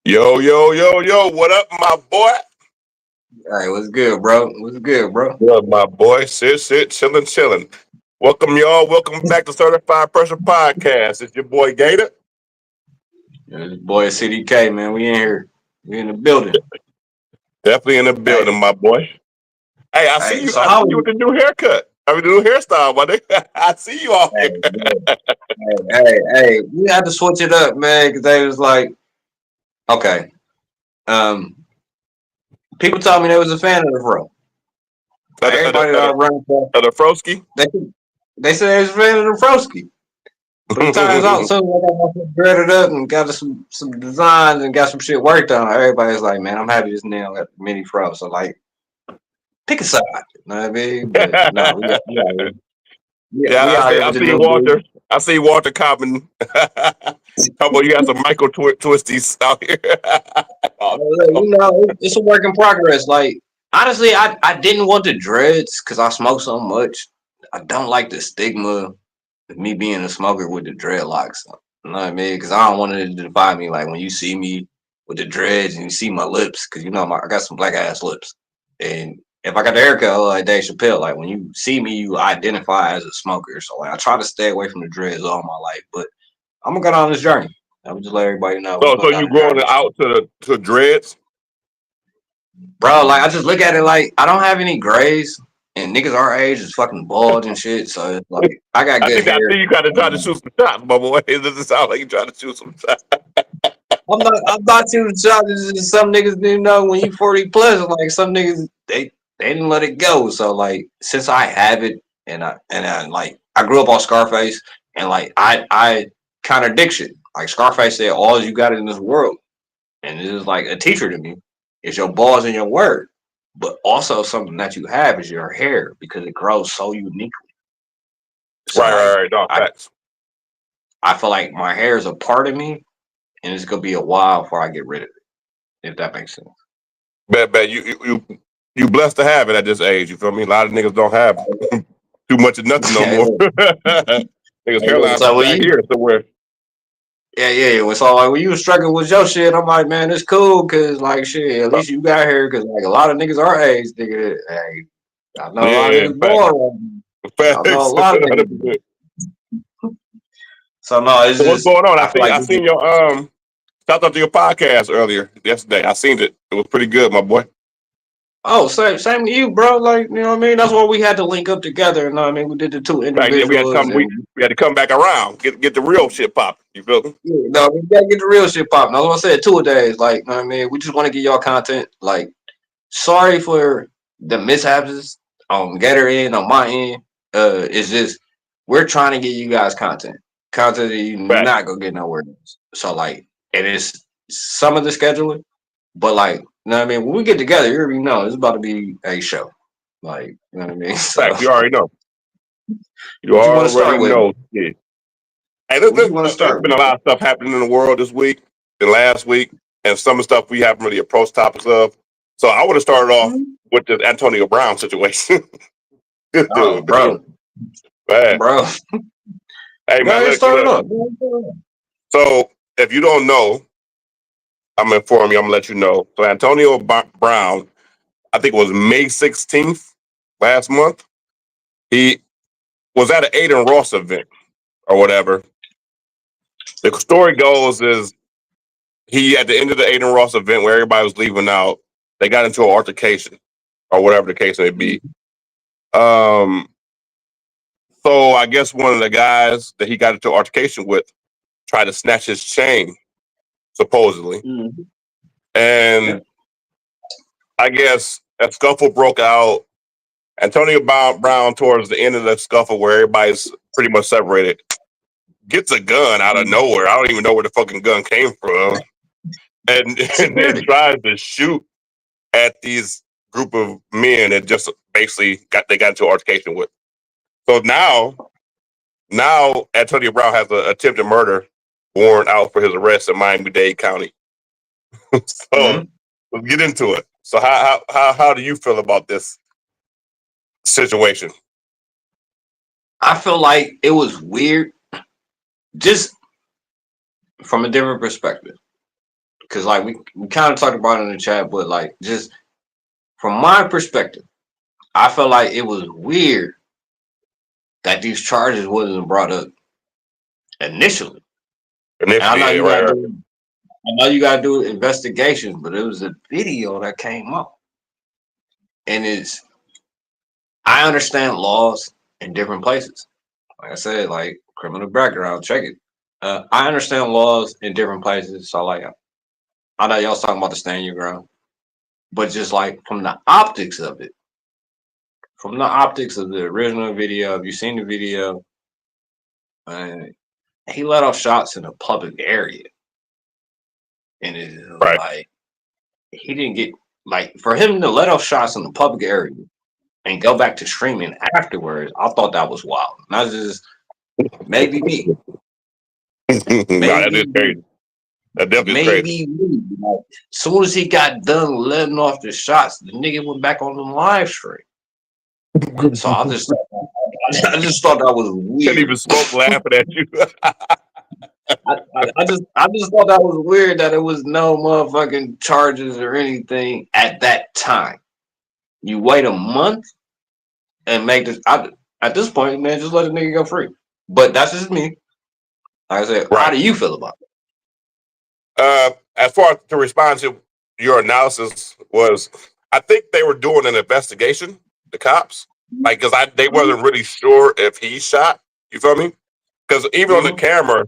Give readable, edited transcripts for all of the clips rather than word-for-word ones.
Yo, yo, yo, yo, what up, my boy? All right, what's good, bro? What's good, bro? What up, my boy? Sit, chillin', chillin'. Welcome, y'all. Welcome back to Certified Pressure Podcast. It's your boy Gator. Yeah, this boy CDK, man. We in here. We in the building. Definitely in the building, Hey, my boy. Hey, I see hey. you. So I see how? you with the new haircut. I mean, the new hairstyle, my nigga. I see you all here. Hey, hey. We had to switch it up, man, because they was like, okay. Um, people told me they was a fan of the fro. Of Like the, of the, everybody of that I the, run for, of the Froski. they they said they was a fan of the froski. But it turns out, soon as I got myself dreaded up and got some designs and got some shit worked on, everybody's like, man, I'm happy this nail got mini fro. So like, pick a side. You know what I mean? But no, we Yeah, out here I with the see new Walter. dude. I see Walter Cobbin. How about you got some Michael Twisties out here? Oh, Look, it's a work in progress. Like honestly, I didn't want the dreads because I smoke so much. I don't like the stigma of me being a smoker with the dreadlocks. You know what I mean? Because I don't want it to define me. Like when you see me with the dreads and you see my lips, because I got some black ass lips. And if I got the haircut like Dave Chappelle, like when you see me, you identify as a smoker. So like I try to stay away from the dreads all my life, but I'm gonna go down this journey. I would just let everybody know I'm so going you down the growing journey. it out to dreads? Bro, like I just look at it like I don't have any grays, and niggas our age is fucking bald and shit. So it's like I got good I hair. think you kind of trying to shoot some shots, my boy. It doesn't sound like you trying to shoot some shots. I'm not too shocked. It's just some niggas didn't know when you 40 plus. Like some niggas they didn't let it go. So like since I have it, and I like I grew up on Scarface, and like I contradict shit. Like Scarface said, all you got in this world, and it is like a teacher to me. It's your balls and your word. But also something that you have is your hair because it grows so uniquely. So like Right. No, I facts. I feel like my hair is a part of me, and it's gonna be a while before I get rid of it. If that makes sense. Bet you blessed to have it at this age. You feel me? A lot of niggas don't have too much of nothing no Hey, more. look, Niggas hey, look. hairline be So when back you here somewhere. yeah. So like when you was struggling with your shit, I'm like, man, it's cool because like shit, at least you got hair because like a lot of niggas our age, nigga. Hey, I know a lot of Yeah, niggas facts. born. I know a Facts. lot of niggas. 100%. So no, it's So what's just going on? I feel like I seen your shout out to your podcast earlier yesterday. I seen it. It was pretty good, my boy. oh, same to you, bro. Like, you know what I mean? That's why we had to link up together. You know what I mean? We did the two Right, yeah, individuals and we had to come back around, get the real shit popping. You feel me? yeah, no, we gotta get the real shit popping. That's what I said, 2 a days. Like, you know what I mean? We just want to get y'all content. Like, sorry for the mishaps on Gator end, on my end. It's just we're trying to get you guys content. Content that you Right. not gonna get nowhere else. So like, and it's some of the scheduling, but like, you know what I mean? When we get together, you already know it's about to be a show. Like, you know what I mean? So Fact. You already know. You what you want to already start with? know. Yeah. Hey, What you want to there's start been a with? lot of stuff happening in the world this week and last week, and some of the stuff we haven't really approached topics of. So I want to start off with the Antonio Brown situation. This Oh, dude, bro, man. bro. Hey, Go man, ahead, start it look. up. So if you don't know, I'm gonna inform you. I'm gonna let you know. So Antonio Brown, I think it was May 16th last month. He was at an Aiden Ross event or whatever. The story goes is he at the end of the Aiden Ross event where everybody was leaving out, they got into an altercation or whatever the case may be. Um, so I guess one of the guys that he got into an altercation with tried to snatch his chain, supposedly. Mm-hmm. Yeah. And I guess a scuffle broke out. Antonio Brown, towards the end of the scuffle where everybody's pretty much separated, gets a gun out of nowhere. I don't even know where the fucking gun came from. And then Security. tries to shoot at these group of men that just basically got into an altercation with. So now Antonio Brown has an attempted murder warrant out for his arrest in Miami-Dade County. So Mm-hmm. let's get into it. So how do you feel about this situation? I feel like it was weird, just from a different perspective. because like we kind of talked about it in the chat, but like just from my perspective, I felt like it was weird that these charges wasn't brought up initially. And I know Initially, yeah, you gotta right. do, I know you gotta do investigations, but it was a video that came up, and I understand laws in different places. Like I said, like criminal background, check it. I understand laws in different places, so like I know y'all talking about the stand your ground, but just like from the optics of it, from the optics of the original video, if you've seen the video, uh, he let off shots in a public area, and it's Right. like he didn't get like for him to let off shots in the public area and go back to streaming afterwards. I thought that was wild. Not just maybe me, Nah, that is maybe crazy. That definitely is crazy. maybe me. Like, as soon as he got done letting off the shots, the nigga went back on the live stream. So I just thought that was Can't weird. even smoke laughing at you. I just thought that was weird that it was no motherfucking charges or anything at that time. You wait a month and make this. At this point, man, just let the nigga go free. But that's just me. Like I said, how Right. do you feel about it? As far as to respond to your analysis was, I think they were doing an investigation, the cops, like because they wasn't really sure if he shot. You feel me? Because even on the camera,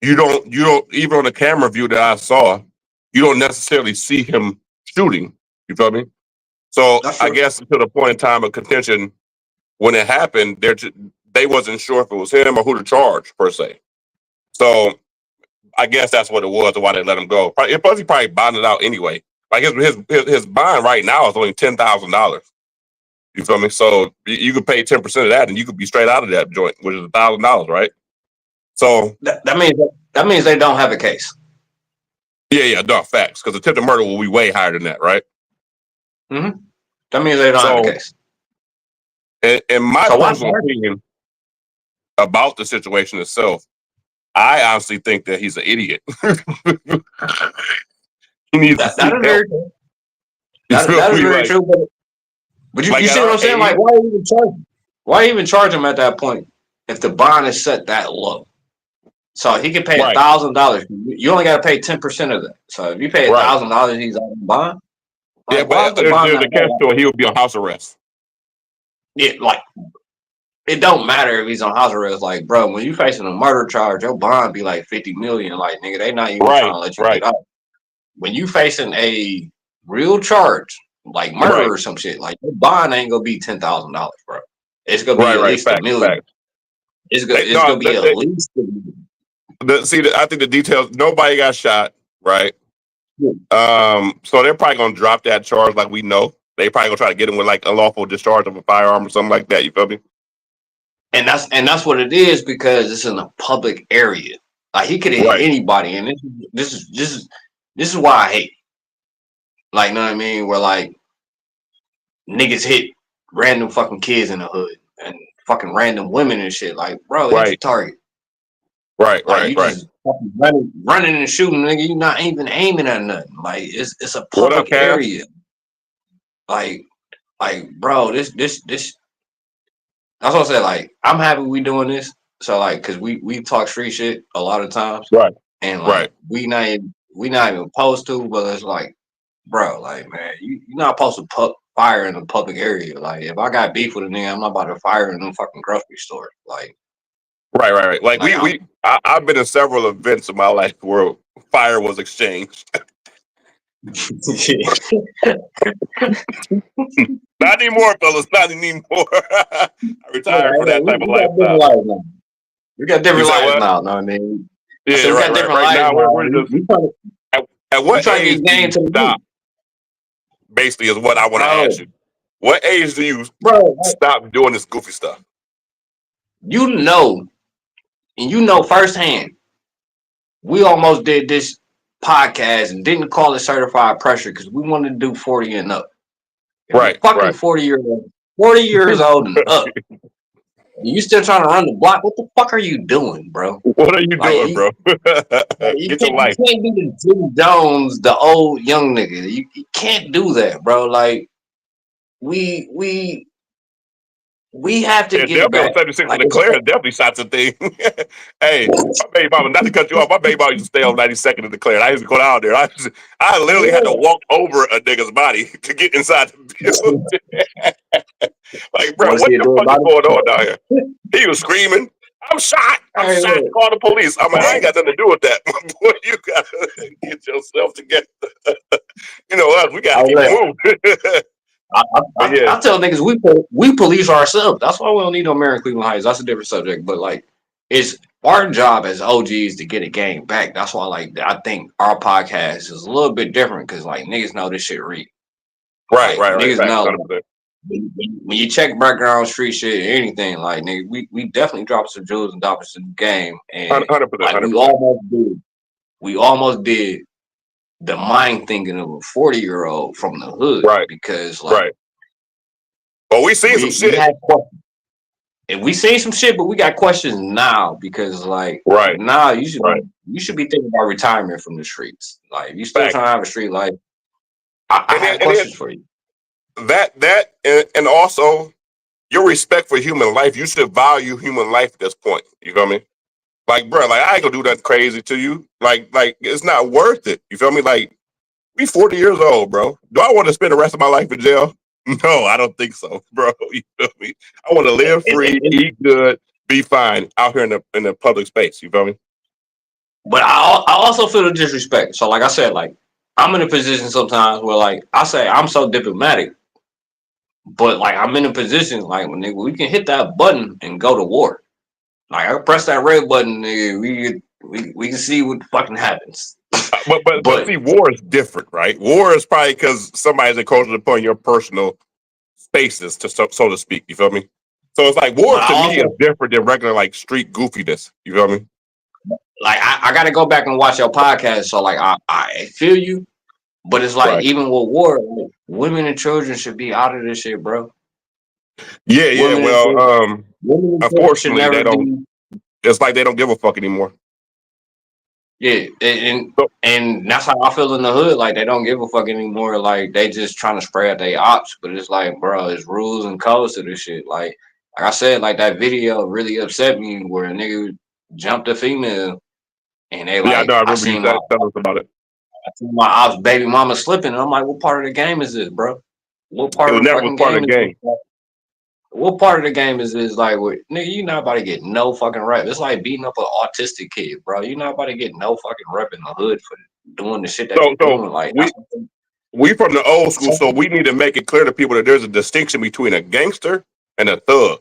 you don't even on the camera view that I saw, you don't necessarily see him shooting. You feel me? So That's I true. guess to the point in time of contention when it happened, they wasn't sure if it was him or who to charge per se. So I guess that's what it was, and why they let him go. Plus, he probably bonded out anyway. Like his bond right now is only $10,000. You feel me? So you could pay 10% of that, and you could be straight out of that joint, which is $1,000, right? So that means they don't have a case. yeah, no facts. Because attempted murder will be way higher than that, right? Mm-hmm. That means they don't have a So, case. in my So why personal opinion about the situation itself, I honestly think that he's an idiot. He needs to that seek is help. very true. You feel That is me? very Like, true. But you, like you at see what our I'm saying? age, Like, why even charge him? Why even charge him at that point if the bond is set that low? So he can pay right, $1,000. You only got to pay 10% of that. So if you pay right. $1,000, he's on the bond. Yeah, Like, why is but the bond there's not a catch low? to it. He would be on house arrest. Like it don't matter if he's on house arrest. Like, bro, when you facing a murder charge, your bond be like 50 million. Like, nigga, they not even trying Right, to let you right, get out. When you facing a real charge, like murder right, or some shit, like your bond ain't gonna be $10,000, bro. It's gonna be right, at right. least $1 Facts, million. facts. It's No, gonna be at least $1 million. I think the details. Nobody got shot, right? Yeah. So they're probably gonna drop that charge, like we know. They probably gonna try to get him with like unlawful discharge of a firearm or something like that. You feel me? And that's what it is because it's in a public area. Like he could have hit Right, anybody, and this is why I hate. Like, know what I mean? Where like niggas hit random fucking kids in the hood and fucking random women and shit. Like, bro, hit your right, target. right, Like right, you right. just fucking running and shooting, nigga. You not even aiming at nothing. Like it's a What up, public Cass? area. Like bro, this. That's what I said. Like I'm happy we doing this. So like, cause we talk street shit a lot of times, Right, and like right, we not even supposed to, but it's like, bro, like man, you're not supposed to put fire in a public area. Like if I got beef with a nigga, I'm not about to fire in a fucking grocery store. right. Like Like I've been in several events in my life where fire was exchanged. Not anymore, fellas. Not anymore. I retired for that type of we got different lifestyle. lives now. We got You different said lives what? now. Know what I mean? I Yeah, said we got right. different Right lives now, now. we're just at We what trying to age get do game you to the stop? youth, Basically, is what I want to ask bro. you. What age do you Bro, stop doing this goofy stuff? you know, and you know firsthand. We almost did this podcast and didn't call it certified pressure because we wanted to do 40 and up. If you're Right, fucking 40 years old and up, You still trying to run the block? What the fuck are you doing, bro? What are you Like doing, bro? Get your you life. can't be the Jim Jones, the old young nigga. You can't do that, bro. Like we we we have to Yeah, get it definitely on back. 76 Like and the it's clear, definitely shots a thing. Hey, my baby mama, not to cut you off, my baby mama used to stay on 92nd and declare. I used to go down there. I literally had to walk over a nigga's body to get inside the building. Like, bro, want to what see it the do fuck is about going on down here? He was screaming, I'm shot. I'm it. shot. Call the police. I'm like, I ain't got nothing to do with that. Boy, you gotta get yourself together. You know us, we gotta keep Hey, it moving. But yeah, I tell niggas we police ourselves. That's why we don't need no Mayor in Cleveland Heights. That's a different subject. But like, it's our job as OGs to get a game back. That's why like I think our podcast is a little bit different because like niggas know this shit real. right, Like right, right. niggas Facts, know 100%. when you check background street shit or anything, like nigga, we definitely dropped some jewels and dollars in the game, and 100%, like 100%. we almost did the mind thinking of a 40-year-old from the hood Right, because like right. Well, we seen some we shit. had questions. And we seen some shit, but we got questions now because like Right, now right. you should be thinking about retirement from the streets. Like if you still trying Facts. to have a street life, I have And questions for you. and also your respect for human life. You should value human life at this point. You feel me? Like, bro, like I ain't gonna do nothing crazy to you. Like it's not worth it. You feel me? Like we 40 years old, bro. Do I want to spend the rest of my life in jail? No, I don't think so, bro. You feel me? I want to live free, And eat good, be fine out here in the public space. You feel me? but I also feel the disrespect. So like I said, like I'm in a position sometimes where like I say I'm so diplomatic, but like I'm in a position like when nigga, we can hit that button and go to war. Like I press that red button, nigga, we can see what fucking happens. But But see, war is different, right? War is probably because somebody's encroaching upon your personal spaces, so to speak. You feel me? So it's like war but I to me is also different than regular like street goofiness. You feel me? like I got to go back and watch your podcast. So like I feel you, but it's like Right. even with war, like, women and children should be out of this shit, bro. Yeah, yeah. Women and Well, children, women and children should unfortunately, never they don't. be. It's like they don't give a fuck anymore. Yeah, So, and that's how I feel in the hood. Like they don't give a fuck anymore. Like they just trying to spread their ops, but it's like, bro, it's rules and codes to this shit. Like I said, like that video really upset me where a nigga jumped a female and they yeah, I know. like I remember you telling us about it. I see my ops baby mama slipping, and I'm like, what part of the game is this, bro? What It part was of the never was fucking part of game the is this? game. What part of the game is this? Like, what, nigga, you not about to get no fucking rep. It's like beating up an autistic kid, bro. You not about to get no fucking rep in the hood for doing the shit that So, you're doing. Like, that's we from the old school, so we need to make it clear to people that there's a distinction between a gangster and a thug.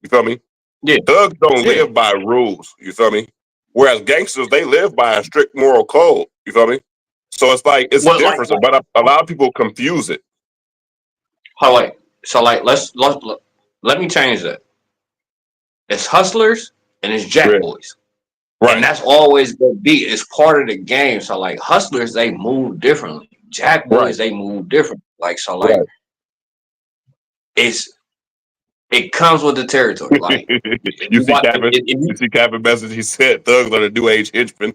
You feel me? yeah, Thugs don't yeah. live by rules. You feel me? Whereas gangsters, they live by a strict moral code. You feel me? So it's like it's Well, different, but a lot of people confuse it. how like, so like, let me change that. It's hustlers and it's jack Yeah. boys. And Right, that's always gonna be. It's part of the game. So like hustlers, they move differently. Jack right, boys, they move different. Like so, like right. it's it comes with the territory. Like if You you see watch, Kevin? You see Kevin message? He said thugs are the new age henchmen.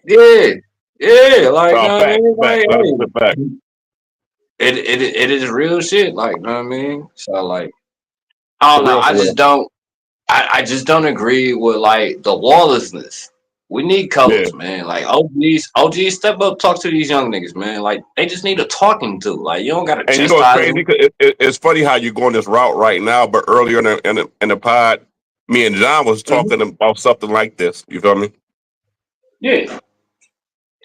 yeah, yeah, like No, know what I fact, mean, fact, like 100% fact. hey, it is real shit. Like know what I mean. So like I don't For know. real, for real. I just don't agree with like the lawlessness. We need Yeah. codes, man. Like OGs, step up, talk to these young niggas, man. Like they just need a talking to. Like you don't gotta And you know it's chastise crazy? them. 'Cause it's funny how you're going this route right now, but earlier in the pod, me and John was Mhm. talking about something like this. You feel me? Yeah,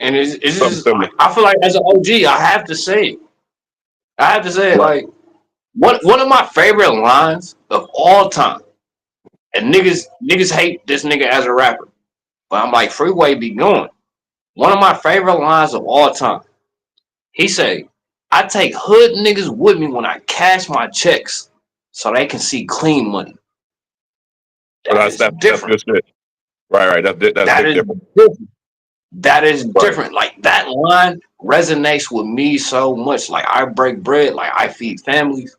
and it's Something just similar. I feel like as an OG, I have to say, I have to say, Right. like one of my favorite lines of all time, and niggas hate this nigga as a rapper, but I'm like Freeway be going. One of my favorite lines of all time. He say, I take hood niggas with me when I cash my checks so they can see clean money. But That is that's different. good shit. Right, right. That's That big is difference. different. That is Right. different. Like that line resonates with me so much. Like I break bread, like I feed families.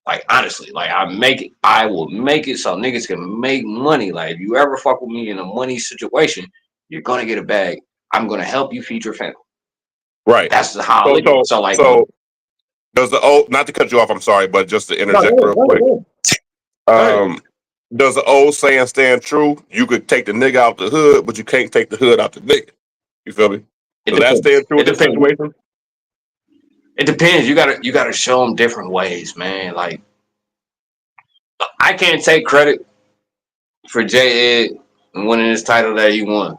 Like honestly, like I will make it so niggas can make money. Like if you ever fuck with me in a money situation, you're gonna get a bag. I'm gonna help you feed your family. Right. That's how I So look at it. so So like, so does the old, not to cut you off, I'm sorry, but just to no, interject real quick. go ahead. Um, does the old saying stand true? You could take the nigga out the hood, but you can't take the hood out the nigga. You feel me? It Does that depends. stand true It in this depends. situation? It depends. You gotta show them different ways, man. Like I can't take credit for J Ed winning this title that he won.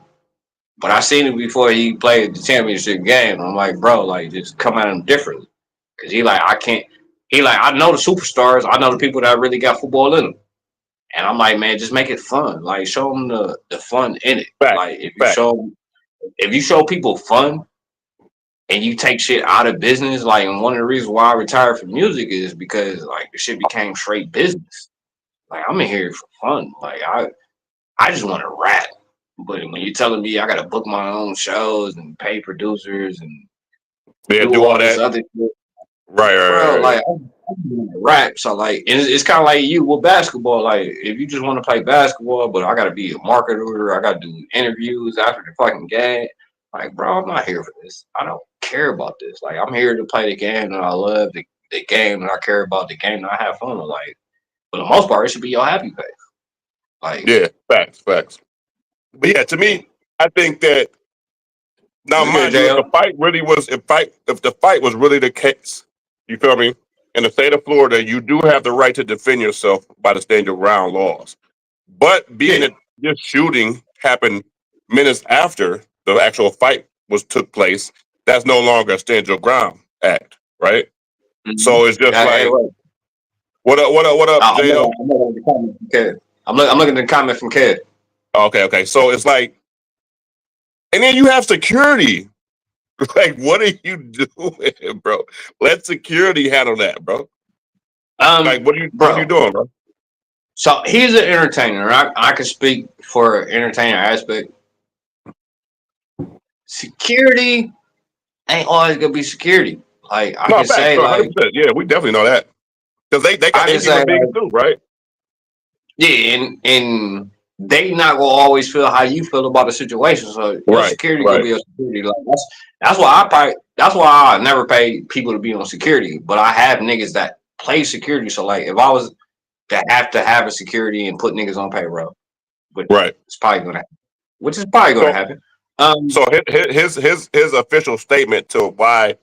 But I seen it before he played the championship game. I'm like, bro, like just come at him differently. Cause he like I can't. He like I know the superstars. I know the people that really got football in them. And I'm like, man, just make it fun. Like show them the fun in it. Fact, Like fact. if you show people fun and you take shit out of business, like and one of the reasons why I retired from music is because like the shit became straight business. Like I'm in here for fun. Like I just want to rap. But when you're telling me I gotta book my own shows and pay producers and Yeah, do do all all this that. other shit, Right, bro, right, right. like I'm doing rap. So like it's kind of like you with basketball. Like if you just want to play basketball, but I gotta be a marketer, I gotta do interviews after the fucking game. Like, bro, I'm not here for this. I don't care about this. Like I'm here to play the game that I love, the game that I care about, the game that I have fun with. Like for the most part, it should be your happy place. Like, Yeah, facts, facts. But yeah, to me, I think that now, look at mind you, if the JL. fight really was, if the fight was really the case, you feel me? In the state of Florida, you do have the right to defend yourself by the stand your ground laws. But being Yeah. that this shooting happened minutes after the actual fight was took place, that's no longer a stand your ground act, right? Mm-hmm. So it's just Hey, like, wait. what up, what up, what up, JL? I'm looking at the comment from Kev. I'm looking at the comment from Kev. Okay, okay. So it's like, and then you have security. Like, what are you doing, bro? Let security handle that, bro. Like, what are you Bro. doing, bro? So he's an entertainer. I can speak for entertainer aspect. Security ain't always gonna be security. Like I No, can facts, say, no, 100%. like Yeah, we definitely know that because they got I they can say, human beings like too, right? yeah, and they not gonna always feel how you feel about the situation. So your Right, security gonna right, be your security. Like that's why I never pay people to be on security. But I have niggas that play security. So like if I was to have a security and put niggas on payroll, but right. it's probably gonna happen. Which is probably gonna So, happen. so his official statement to why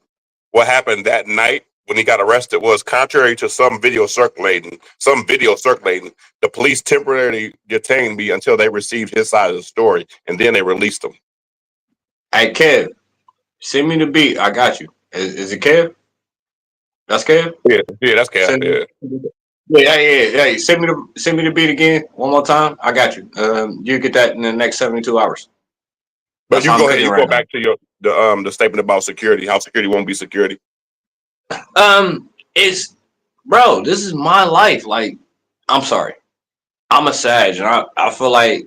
what happened that night when he got arrested was contrary to some video circulating. The police temporarily detained me until they received his side of the story, and then they released him. Hey Kev, send me the beat. I got you. Is it Kev? That's Kev. Yeah, yeah, that's Cap. Send me. Yeah, Yeah. Send me the beat again one more time. I got you. You get that in the next 72 hours. but That's you how I'm go ahead. cooking You right go now. back to your the statement about security. How security won't be security. It's bro. This is my life. Like, I'm sorry. I'm a Sag, and I feel like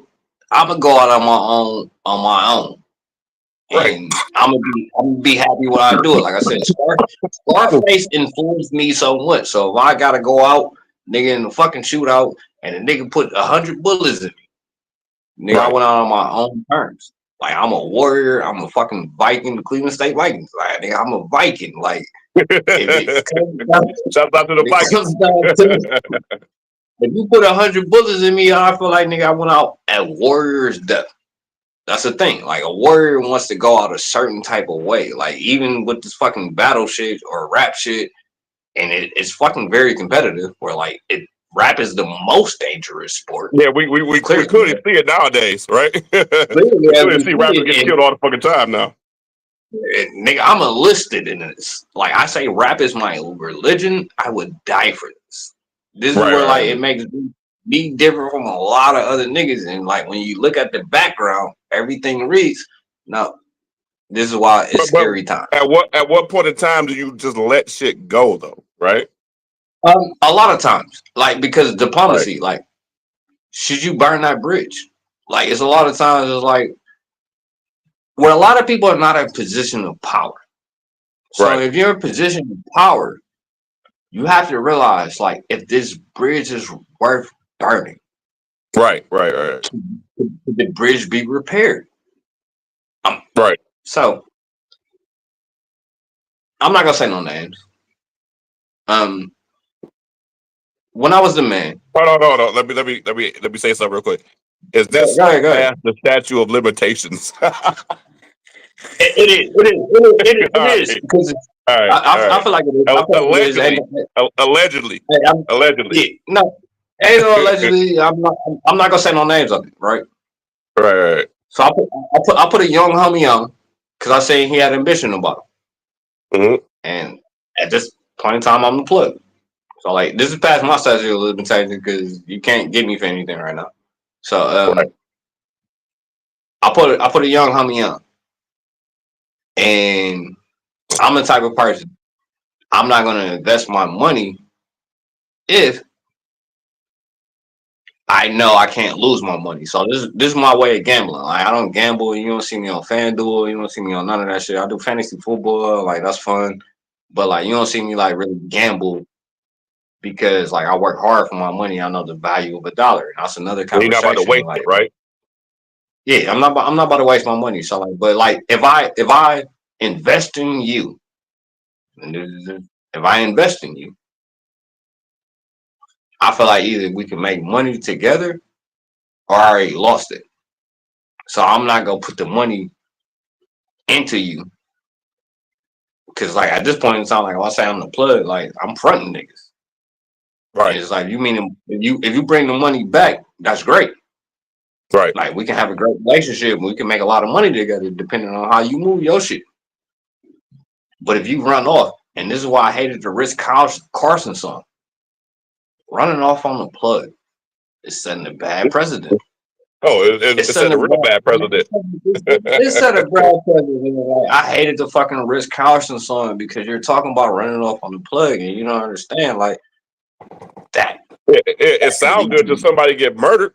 I'm gonna go out on my own, Right. and I'm gonna be happy when I do it. Like I said, Scarface influenced me so much. So if I gotta go out, nigga, in the fucking shootout, and a nigga put 100 bullets in me, nigga, I Right. went out on my own terms. Like I'm a warrior. I'm a fucking Viking, the Cleveland State Vikings. Like nigga, I'm a Viking. Like if it comes down, Shout out to the if it comes Vikings. down to if you put 100 bullets in me, I feel like nigga, I went out at warrior's death. That's the thing. Like a warrior wants to go out a certain type of way. Like even with this fucking battle shit or rap shit, and it's fucking very competitive. Where like rap is the most dangerous sport. Yeah, we Clearly, clearly see it nowadays, right? clearly We as clearly we see see rappers getting it, killed all the fucking time now. and nigga, I'm enlisted in this. Like I say, rap is my religion. I would die for this. This is Right, where right, like it right. makes me different from a lot of other niggas. And like when you look at the background, everything reads. No, this is why it's But scary time. at what point in time do you just let shit go though? Right, A lot of times, like because right, diplomacy, like should you burn that bridge? Like it's a lot of times it's like where a lot of people are not in a position of power. So right. if you're in a position of power, you have to realize, like, if this bridge is worth burning, Right. could the bridge be repaired? Right. So I'm not gonna say no names. When I was the man, Hold on. Let me say something real quick. Is this go ahead. past the statute of limitations? All It is right. because All right. I feel like it is. I feel like it is. Allegedly. Allegedly. Allegedly. Yeah, no, ain't no allegedly. I'm not gonna say no names of it, right? Right. So I put a young homie on because I seen he had ambition about him, Mm-hmm. and at this point in time, I'm the plug. So like this is past my statute of limitations because you can't get me for anything right now. So Right. I put a young homie on, and I'm the type of person I'm not gonna invest my money if I know I can't lose my money. So this is my way of gambling. Like I don't gamble. You don't see me on FanDuel. You don't see me on none of that shit. I do fantasy football. Like that's fun, but like you don't see me like really gamble because like I work hard for my money. I know the value of a dollar. And that's another You're not about to conversation. waste it, Like right? yeah, I'm not about to waste my money. So like, but like if I invest in you, if I invest in you, I feel like either we can make money together or I already lost it. So I'm not gonna put the money into you because like at this point in time, like if I say I'm the plug, like I'm fronting niggas. And Right. it's like you mean if you bring the money back, that's great. Right. Like we can have a great relationship. We can make a lot of money together depending on how you move your shit. But if you run off, and this is why I hated the Rich Carson song, running off on the plug is setting a bad precedent. Oh, It's it setting set a a real bad precedent. it's set a bad precedent. Like, I hated the fucking Rich Carson song because you're talking about running off on the plug, and you don't understand like that. It That could sounds lead good till to, somebody get murdered.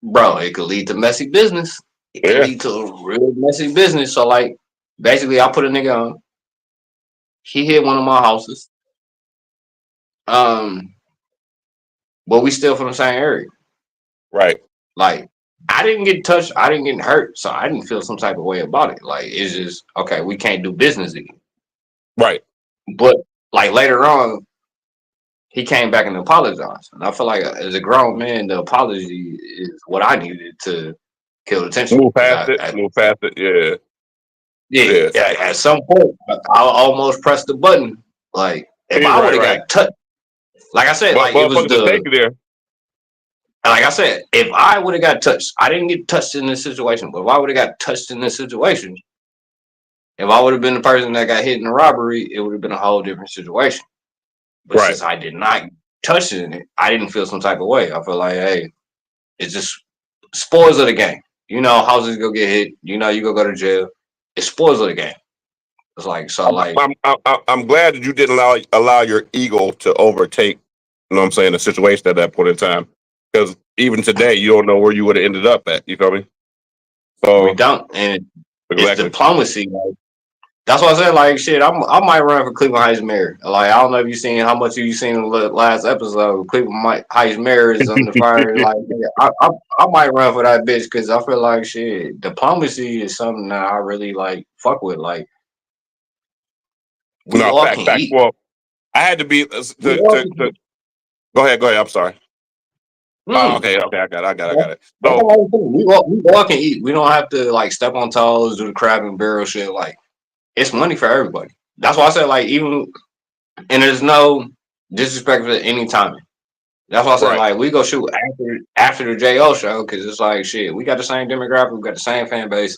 bro. It could lead to messy business. It could Yeah. lead to a real messy business. So like, basically, I put a nigga on. He hit one of my houses. Um, but we still from the same area. Right. Like I didn't get touched, I didn't get hurt, so I didn't feel some type of way about it. Like it's just okay, we can't do business again. Right. But like later on, he came back and apologized, and I feel like as a grown man, the apology is what I needed to kill the tension. Move Because past it. Move past it. Yeah. Yeah. at some point, I almost pressed the button. Like if I would have Right. got touched, like I said, But like it was motherfuckers will take the you there. like I said, if I would have got touched, I didn't get touched in this situation, but if I would have got touched in this situation, if I would have been the person that got hit in the robbery, it would have been a whole different situation. But Right. since I did not touch it, I didn't feel some type of way. I feel like, hey, it's just spoils of the game. You know, houses go get hit. You know, you go to jail. It's spoils of the game. It's like so, like I'm glad that you didn't allow your ego to overtake. You know what I'm saying? The situation at that point in time, because even today you don't know where you would have ended up at. You feel me? we So don't, and it's exactly. diplomacy. Like, that's what I said. Like shit, I might run for Cleveland Heights mayor. Like I don't know if you seen how much you seen in the last episode. Cleveland Heights mayor is under fire. Like I might run for that bitch because I feel like shit. Diplomacy is something that I really like fuck with. Like we No, all fact, can fact. eat. Well, I had to be We all can to go ahead. Go ahead. I'm sorry. Oh, eat. okay. I got it. That's So all I'm saying. We all can eat. We don't have to like step on toes, do the crab and barrel shit. Like it's money for everybody. That's why I said like even and there's no disrespect for any timing. That's why I said right, like we go shoot after the JO show because it's like shit. We got the same demographic, we got the same fan base.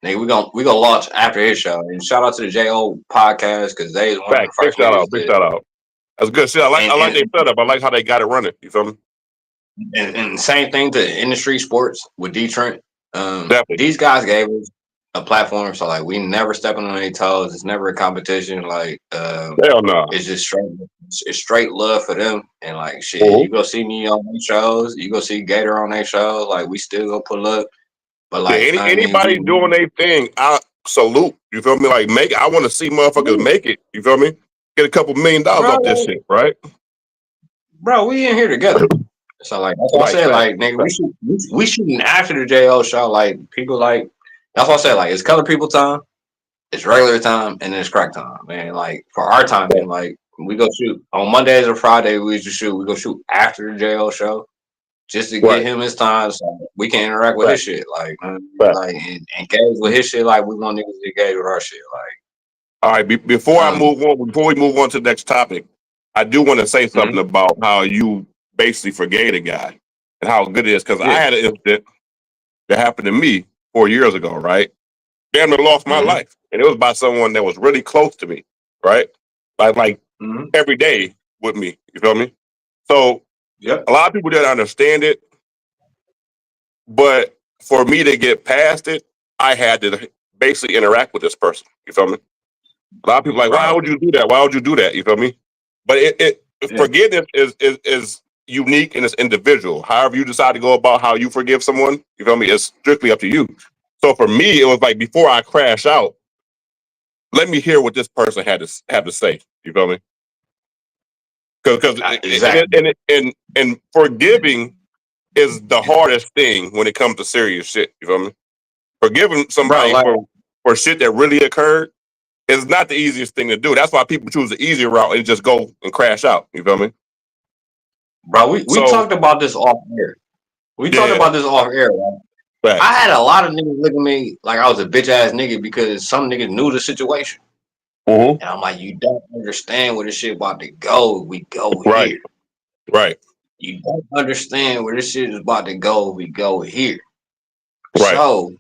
Nigga, we gonna launch after his show. And shout out to the JO podcast because they is one of fact. the Big first shout out. niggas Big that shout out. That's good shit. I like their setup. I like how they got it running. You feel me? and same thing to industry sports with D Trent. Definitely. These guys gave us a platform, so like we never stepping on any toes. It's never a competition. Like Hell no. it's just straight love for them. And like shit, Mhm. you go see me on their shows, you go see Gator on their shows. Like we still go pull up, but Yeah, like I mean anybody doing their thing, I salute. You feel me? Like I want to see motherfuckers make it. You feel me? get a couple $1 million bro, off this shit, right? bro, we in here together. So like that's what I said. Like nigga, we shooting after the JO show. Like people like that's what I said. Like it's color people time, it's regular time, and then it's crack time. Man, like for our time, and like we go shoot on Mondays or Friday. We used to shoot. We go shoot after the JO show just to get him his time, so we can interact with his shit. Like like and engage with his shit. Like we want niggas to engage with our shit. Like all right. Before we move on to the next topic, I do want to say something about how you basically forgave a guy and how good it is, because I had an incident that happened to me 4 years ago, right? Damn near lost my life, and it was by someone that was really close to me, right? Like every day with me. You feel me? So a lot of people didn't understand it, but for me to get past it, I had to basically interact with this person. You feel me? A lot of people are like, why would you do that? Why would you do that? You feel me? But forgiveness is unique and it's individual. However you decide to go about how you forgive someone, you feel me? It's strictly up to you. So for me, it was like, before I crash out, let me hear what this person had to say. You feel me? Because exactly. and forgiving is the hardest thing when it comes to serious shit. You feel me? Forgiving somebody for shit that really occurred is not the easiest thing to do. That's why people choose the easier route and just go and crash out. You feel me? Bro, we talked about this off air. Talked about this off air. Right? I had a lot of niggas look at me like I was a bitch ass nigga because some niggas knew the situation. And I'm like, you don't understand where this shit about to go. We go here. Right. You don't understand where this shit is about to go. We go here. Right. So,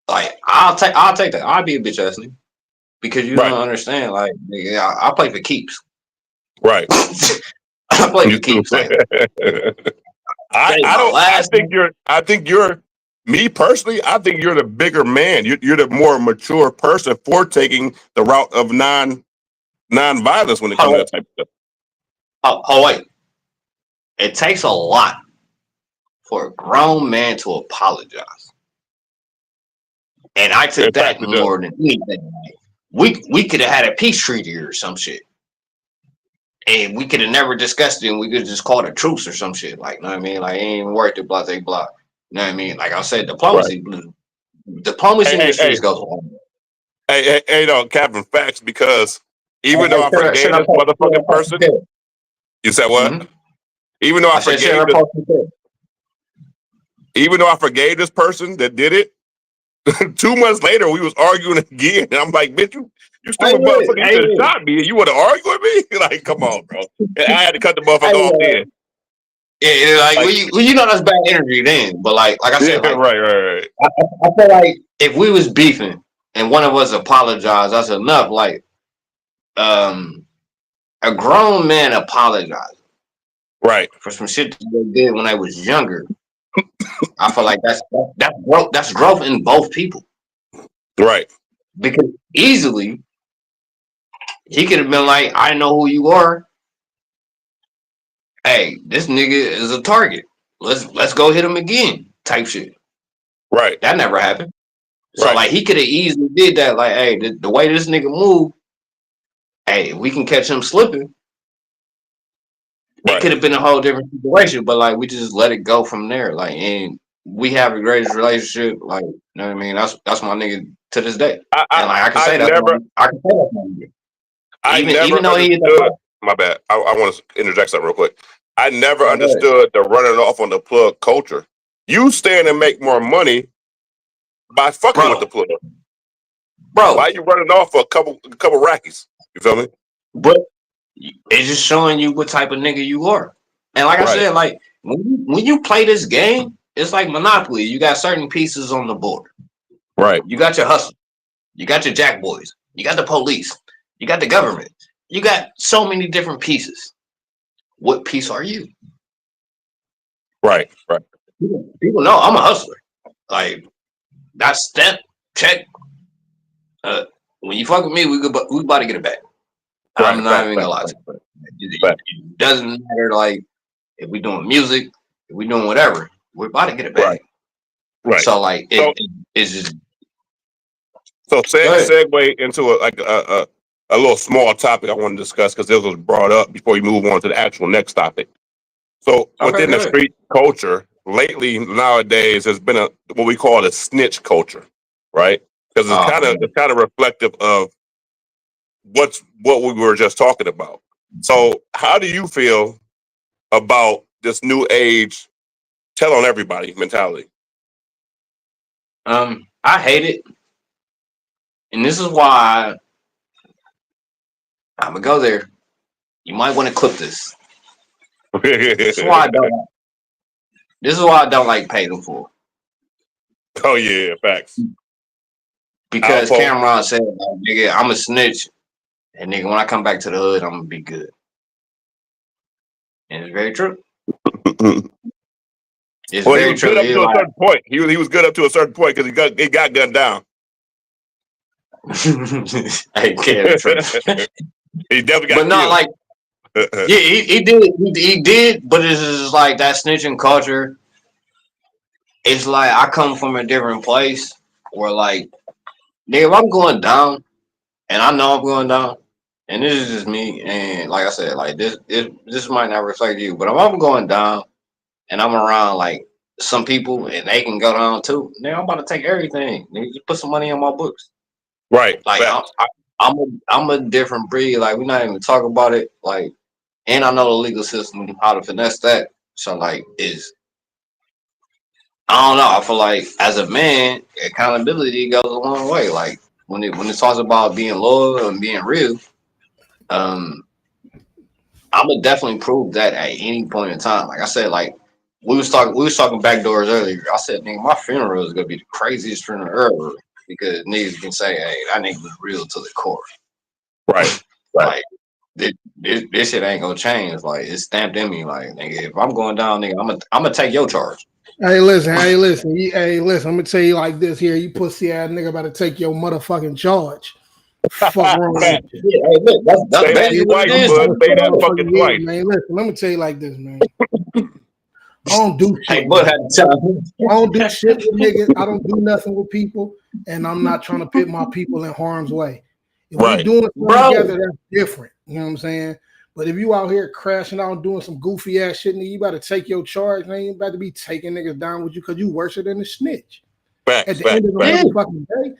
like, I'll take that. I'll be a bitch ass nigga because you don't understand. Like, nigga, I play for keeps. Right. I play for keeps. Like, I think you're me personally. I think you're the bigger man. You're the more mature person for taking the route of non-violence when it comes to that type of stuff. Oh wait, it takes a lot for a grown man to apologize, and I took that more than anything. We could have had a peace treaty or some shit, and we could have never discussed it, and we could have just called a truce or some shit. Like, you know what I mean? Like, it ain't even worth it, blah, blah, blah. You know what I mean? Like I said, diplomacy in the streets goes on. Hey, no, Captain, facts, because even though I forgave this motherfucking person, you said what? Even though I forgave this person that did it, 2 months later we was arguing again, and I'm like, bitch, you stupid motherfucker, you just shot me, and you want to argue with me? Like, come on, bro. And I had to cut the motherfucker off then. Yeah, like well, you know that's bad energy then, but like I said, like, right. I feel like if we was beefing and one of us apologized, that's enough. Like, a grown man apologized, right, for some shit that they did when I was younger. I feel like that's growth in both people, right? Because easily he could have been like, I know who you are. Hey, this nigga is a target. Let's go hit him again. Type shit. Right. That never happened. So like he could have easily did that. Like, hey, the way this nigga move, hey, we can catch him slipping. It could have been a whole different situation, but like we just let it go from there. Like, and we have the greatest relationship. Like, you know what I mean? That's my nigga to this day. And like I can say that. I can say that. Even though he understood. My bad. I want to interject something real quick. I never understood the running off on the plug culture. You stand and make more money by fucking with the plug. Bro, why are you running off for a couple rackies? You feel me? But it's just showing you what type of nigga you are. And like I said, like when you play this game, it's like Monopoly. You got certain pieces on the board. Right. You got your hustle. You got your jack boys. You got the police. You got the government. You got so many different pieces. What piece are you? Right. People know I'm a hustler. Like that's step check. When you fuck with me, we about to get it back. I'm not even gonna lie to you. It doesn't matter. Like if we doing music, if we doing whatever, we're about to get it back. Right. So like it's just. So segue into a little small topic I want to discuss because this was brought up before we move on to the actual next topic. So Okay, within the good. street culture, lately nowadays there's been a what we call a snitch culture, right? Because it's kind of reflective of what we were just talking about. So how do you feel about this new age tell on everybody mentality? I hate it, and this is why I'm gonna go there. You might want to clip this. This is why I don't. This is why I don't like Paid in Full, Oh yeah, facts. because Alpo. Cameron said, like, "Nigga, I'm a snitch, and nigga, when I come back to the hood, I'm gonna be good." And it's very true. It's Well, he very was good true. up It's to a like, certain point. He was good up to a certain point because he got gunned down. hey, Kevin, true. He definitely But got not killed. like, yeah, he did, he did. But it's just like that snitching culture. It's like I come from a different place where, like, nigga, if I'm going down, and I know I'm going down, and this is just me, and like I said, like this might not reflect you, but if I'm going down and I'm around like some people and they can go down too, nigga, I'm about to take everything. Nigga, just put some money on my books. Right. Like Facts. I'm a different breed. Like we're not even talking about it. Like, and I know the legal system how to finesse that. So like, is I don't know. I feel like as a man, accountability goes a long way. Like when it talks about being loyal and being real, um, I'm gonna definitely prove that at any point in time. Like I said, like we was talking backdoors earlier. I said, nigga, my funeral is gonna be the craziest funeral ever because niggas can say, hey, that nigga was real to the core. Right. Right. Like this shit ain't gonna change. Like it's stamped in me. Like nigga, if I'm going down, nigga, I'm gonna take your charge. Hey, listen. Hey, listen. I'm gonna tell you like this here. You pussy ass nigga about to take your motherfucking charge. Fuck wrong with Facts. you? Yeah, hey, look, that's Say that basically what it twice, is. bud. That's Say what that fucking motherfucking is, twice. man. Listen, let me tell you like this, man. I don't do Hey, shit, Bud man. had to tell I don't do shit with niggas. I don't do nothing with people, and I'm not trying to put my people in harm's way. If we Right. doing something bro. together, that's different. You know what I'm saying? But if you out here crashing out and doing some goofy ass shit, nigga, you better take your charge, man. You about to be taking niggas down with you because you worse than a snitch. At Facts. the end Facts. of the Facts. Yeah, motherfucking day,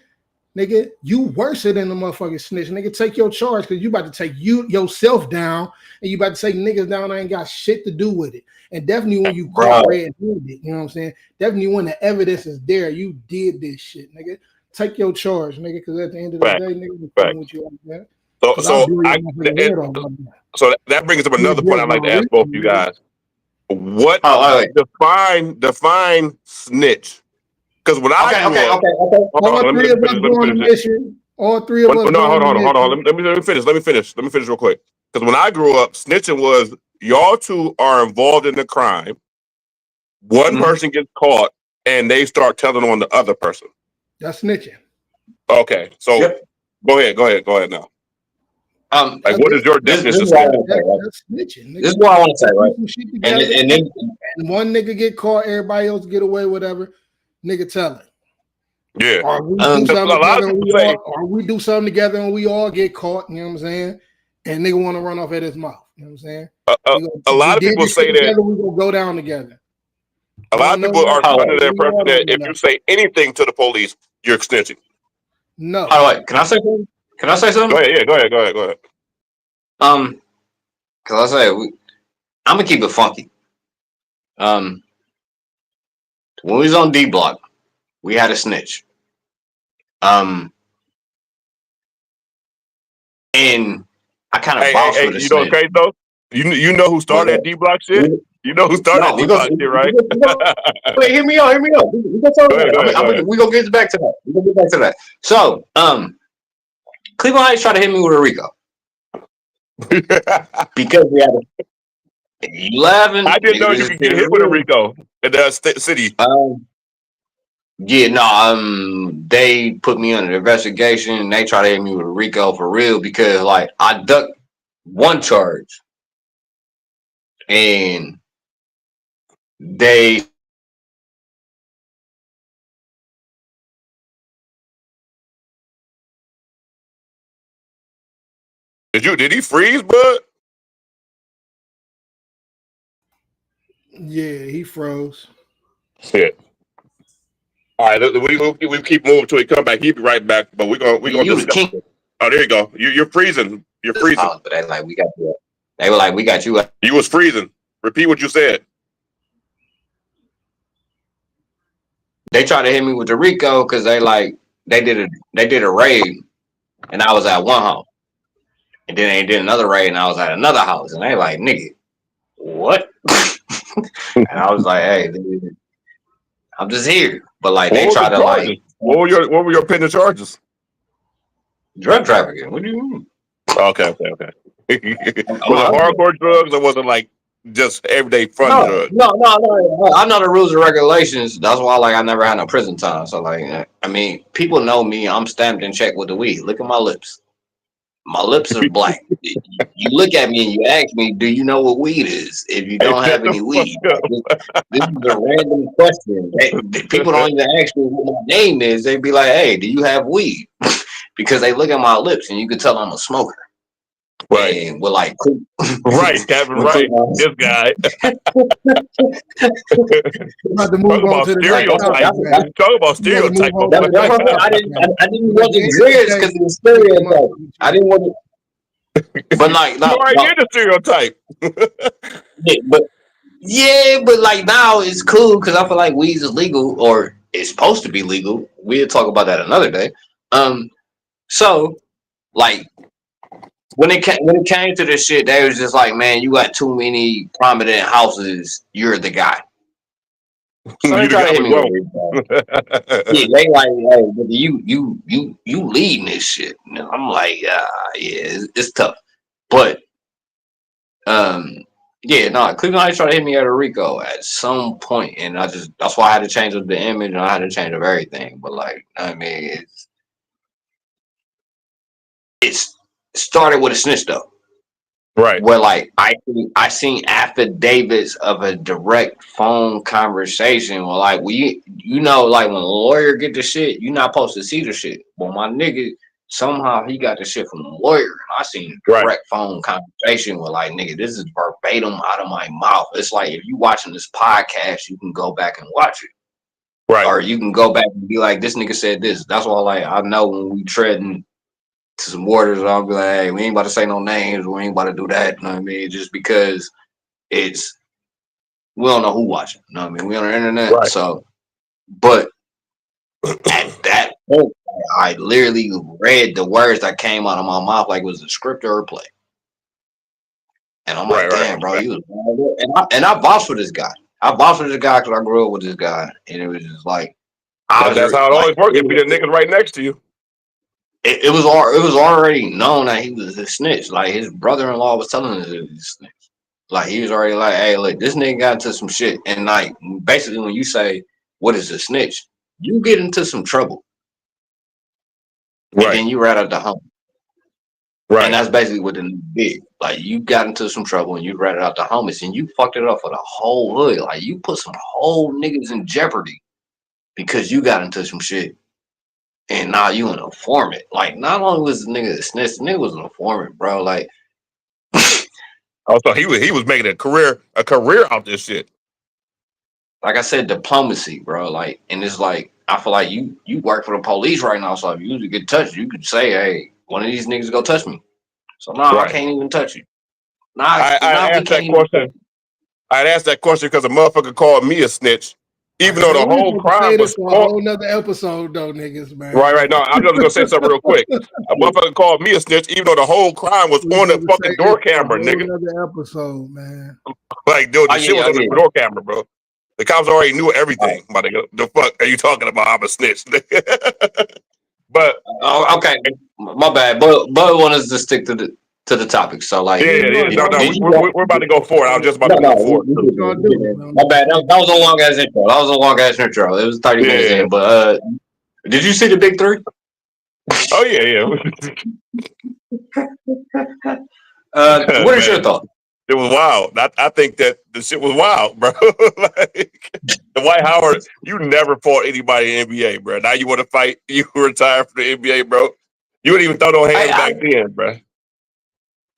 nigga, you worse than the motherfucking snitch. Nigga, take your charge because you about to take yourself down and you about to take niggas down that ain't got shit to do with it. And definitely when you caught bro. red-handed, you know what I'm saying? Definitely when the evidence is there, you did this shit, nigga. Take your charge, nigga, because at the end of the Facts. day, nigga, we're fucking Facts. with you like that. So Because I'll so blow your I motherfucking head off. so that brings up You another point just I'd like to gonna ask reach both of you me, nigga. guys. What Oh, wait, wait. define snitch? Because when I Okay, grew okay, up, okay, okay. hold All on, three let of me us finish. Let me go on a finish it. mission. All three of us No, go hold on a on, hold on. mission. Let me finish. Let me finish real quick. Because when I grew up, snitching was y'all two are involved in the crime. One Mhm. person gets caught, and they start telling on the other person. That's snitching. Okay, so Yep. go ahead now. Like, That's what is it. your This definition is of what I snitching? want to say, right? That's snitching, This nigga. is what I want to say, Do right? some shit And together, and then and one nigga get caught, everybody else get away, whatever. Nigga tell it. Yeah, Or we do um, a something lot of together and people we say, all, or we do something together and we all get caught. You know what I'm saying? And nigga want to run off at his mouth. You know what I'm saying? a We lot of did people this shit say that. together. We gonna go down together. A You lot don't of know people that? are hold on, under the You impression all that don't if know you that. say anything to the police, you're snitching. No. hold on. Can I say something? Can I say Go something? ahead, yeah, go ahead. Cause I say I'm gonna keep it funky. Um, when we was on D Block, we had a snitch. Um, and I kind of vouched for the You know what's snitch. crazy though? You know who What's started that up? D block shit? We, You know who started that no, D block shit, right? we go, wait, hear me out, hear me out. We go talk about it. Go ahead. We gonna get back to that. We gonna get back to that. So, Cleveland Heights tried to hit me with a Rico because we had 11 I didn't know you niggas could keep get it hit with a real. Rico in the city. Yeah, no, they put me under investigation and they try to hit me with a Rico for real because like I ducked one charge and they Did he freeze, bud? Yeah, he froze. Shit. All right, we keep moving till he come back. He'll be right back, but we're gonna You the discuss king. it. Oh, there you go. You're freezing. You're freezing. But they like we got you. They were like, we got you. You was freezing. Repeat what you said. They tried to hit me with the Rico because they did a raid, and I was at one house, and then they did another raid, and I was at another house, and they like, nigga, what? And I was like, hey, dude, I'm just here. But like they tried to like, what were your pending charges? drug trafficking. What do you mean? Okay. Was it hardcore drugs or was it like just everyday fun drugs? No. I know the rules and regulations. That's why like I never had no prison time. So like, I mean, people know me. I'm stamped and checked with the weed. Look at my lips. My lips are black. You look at me and you ask me, do you know what weed is? If you don't have any weed, this is a random question. People don't even ask me what my name is. They be like, hey, do you have weed? Because they look at my lips and you can tell I'm a smoker. Right. And we're like, right, Kevin, right. This guy. About to move on to the stereotype. Talk about stereotype. I didn't want the dreads because of the stereotype. I didn't want to. But like, you already did the stereotype. but like now it's cool because I feel like weed is legal or it's supposed to be legal. We'll talk about that another day. So like. When it came to this shit, they was just like, man, you got too many prominent houses. You're the guy. So they try to hit me yeah, they like, hey, you leading this shit. And I'm like, yeah, it's tough. But Cleveland tried to hit me at a Rico at some point, and that's why I had to change up the image and I had to change up everything. But like, I mean, it's started with a snitch though, right? Where like I seen affidavits of a direct phone conversation. Where like like when a lawyer get the shit, you're not supposed to see the shit. But my nigga somehow he got the shit from the lawyer, and I seen a direct phone conversation where like nigga, this is verbatim out of my mouth. It's like if you watching this podcast, you can go back and watch it, right? Or you can go back and be like, this nigga said this. That's why like I know when we treading to some waters, I'll be like, hey, we ain't about to say no names, we ain't about to do that, you know what I mean? Just because we don't know who watching, you know what I mean? We on the internet, right. So, but at that point, I literally read the words that came out of my mouth like it was a script or a play. And I'm like, damn, bro, you was and I vouched for this guy. I vouched for this guy because I grew up with this guy, and it was just like, that's how it always works. If be the niggas right next to you. It was already known that he was a snitch. Like his brother-in-law was telling us he was a snitch. Like he was already like, hey, look, this nigga got into some shit. And like basically when you say what is a snitch, you get into some trouble. Right. And then you rat out the home. Right. And that's basically what the nigga did. Like you got into some trouble and you ratted out the homies and you fucked it up for the whole hood. Like you put some whole niggas in jeopardy because you got into some shit. And now you an informant. Like, not only was the nigga a snitch, the nigga was an informant, bro. Like, so he was making a career out this shit. Like I said, diplomacy, bro. Like, and it's like I feel like you work for the police right now. So if you get touched, you could say, hey, one of these niggas go touch me. So no, I can't even touch you. I'd asked that question because a motherfucker called me a snitch. Even though the whole crime was a whole nother episode, though, niggas, man. Right. No, I'm just gonna say something real quick. A motherfucker called me a snitch, even though the whole crime was on the fucking door camera, nigga. Another episode, man. Like, dude, the shit was on the door camera, bro. The cops already knew everything. But the fuck are you talking about? I'm a snitch. But okay, my bad. But want us to stick to the topic. So like, we're about to go forward. I was just about to go forward. My bad. That was a long ass intro. It was 30 minutes in. But did you see the big three? Oh yeah. What is your thought? It was wild. I think that the shit was wild, bro. Like the Dwight Howard, you never fought anybody in the NBA, bro. Now you want to fight? You retired from the NBA, bro. You wouldn't even throw no hands back then, bro.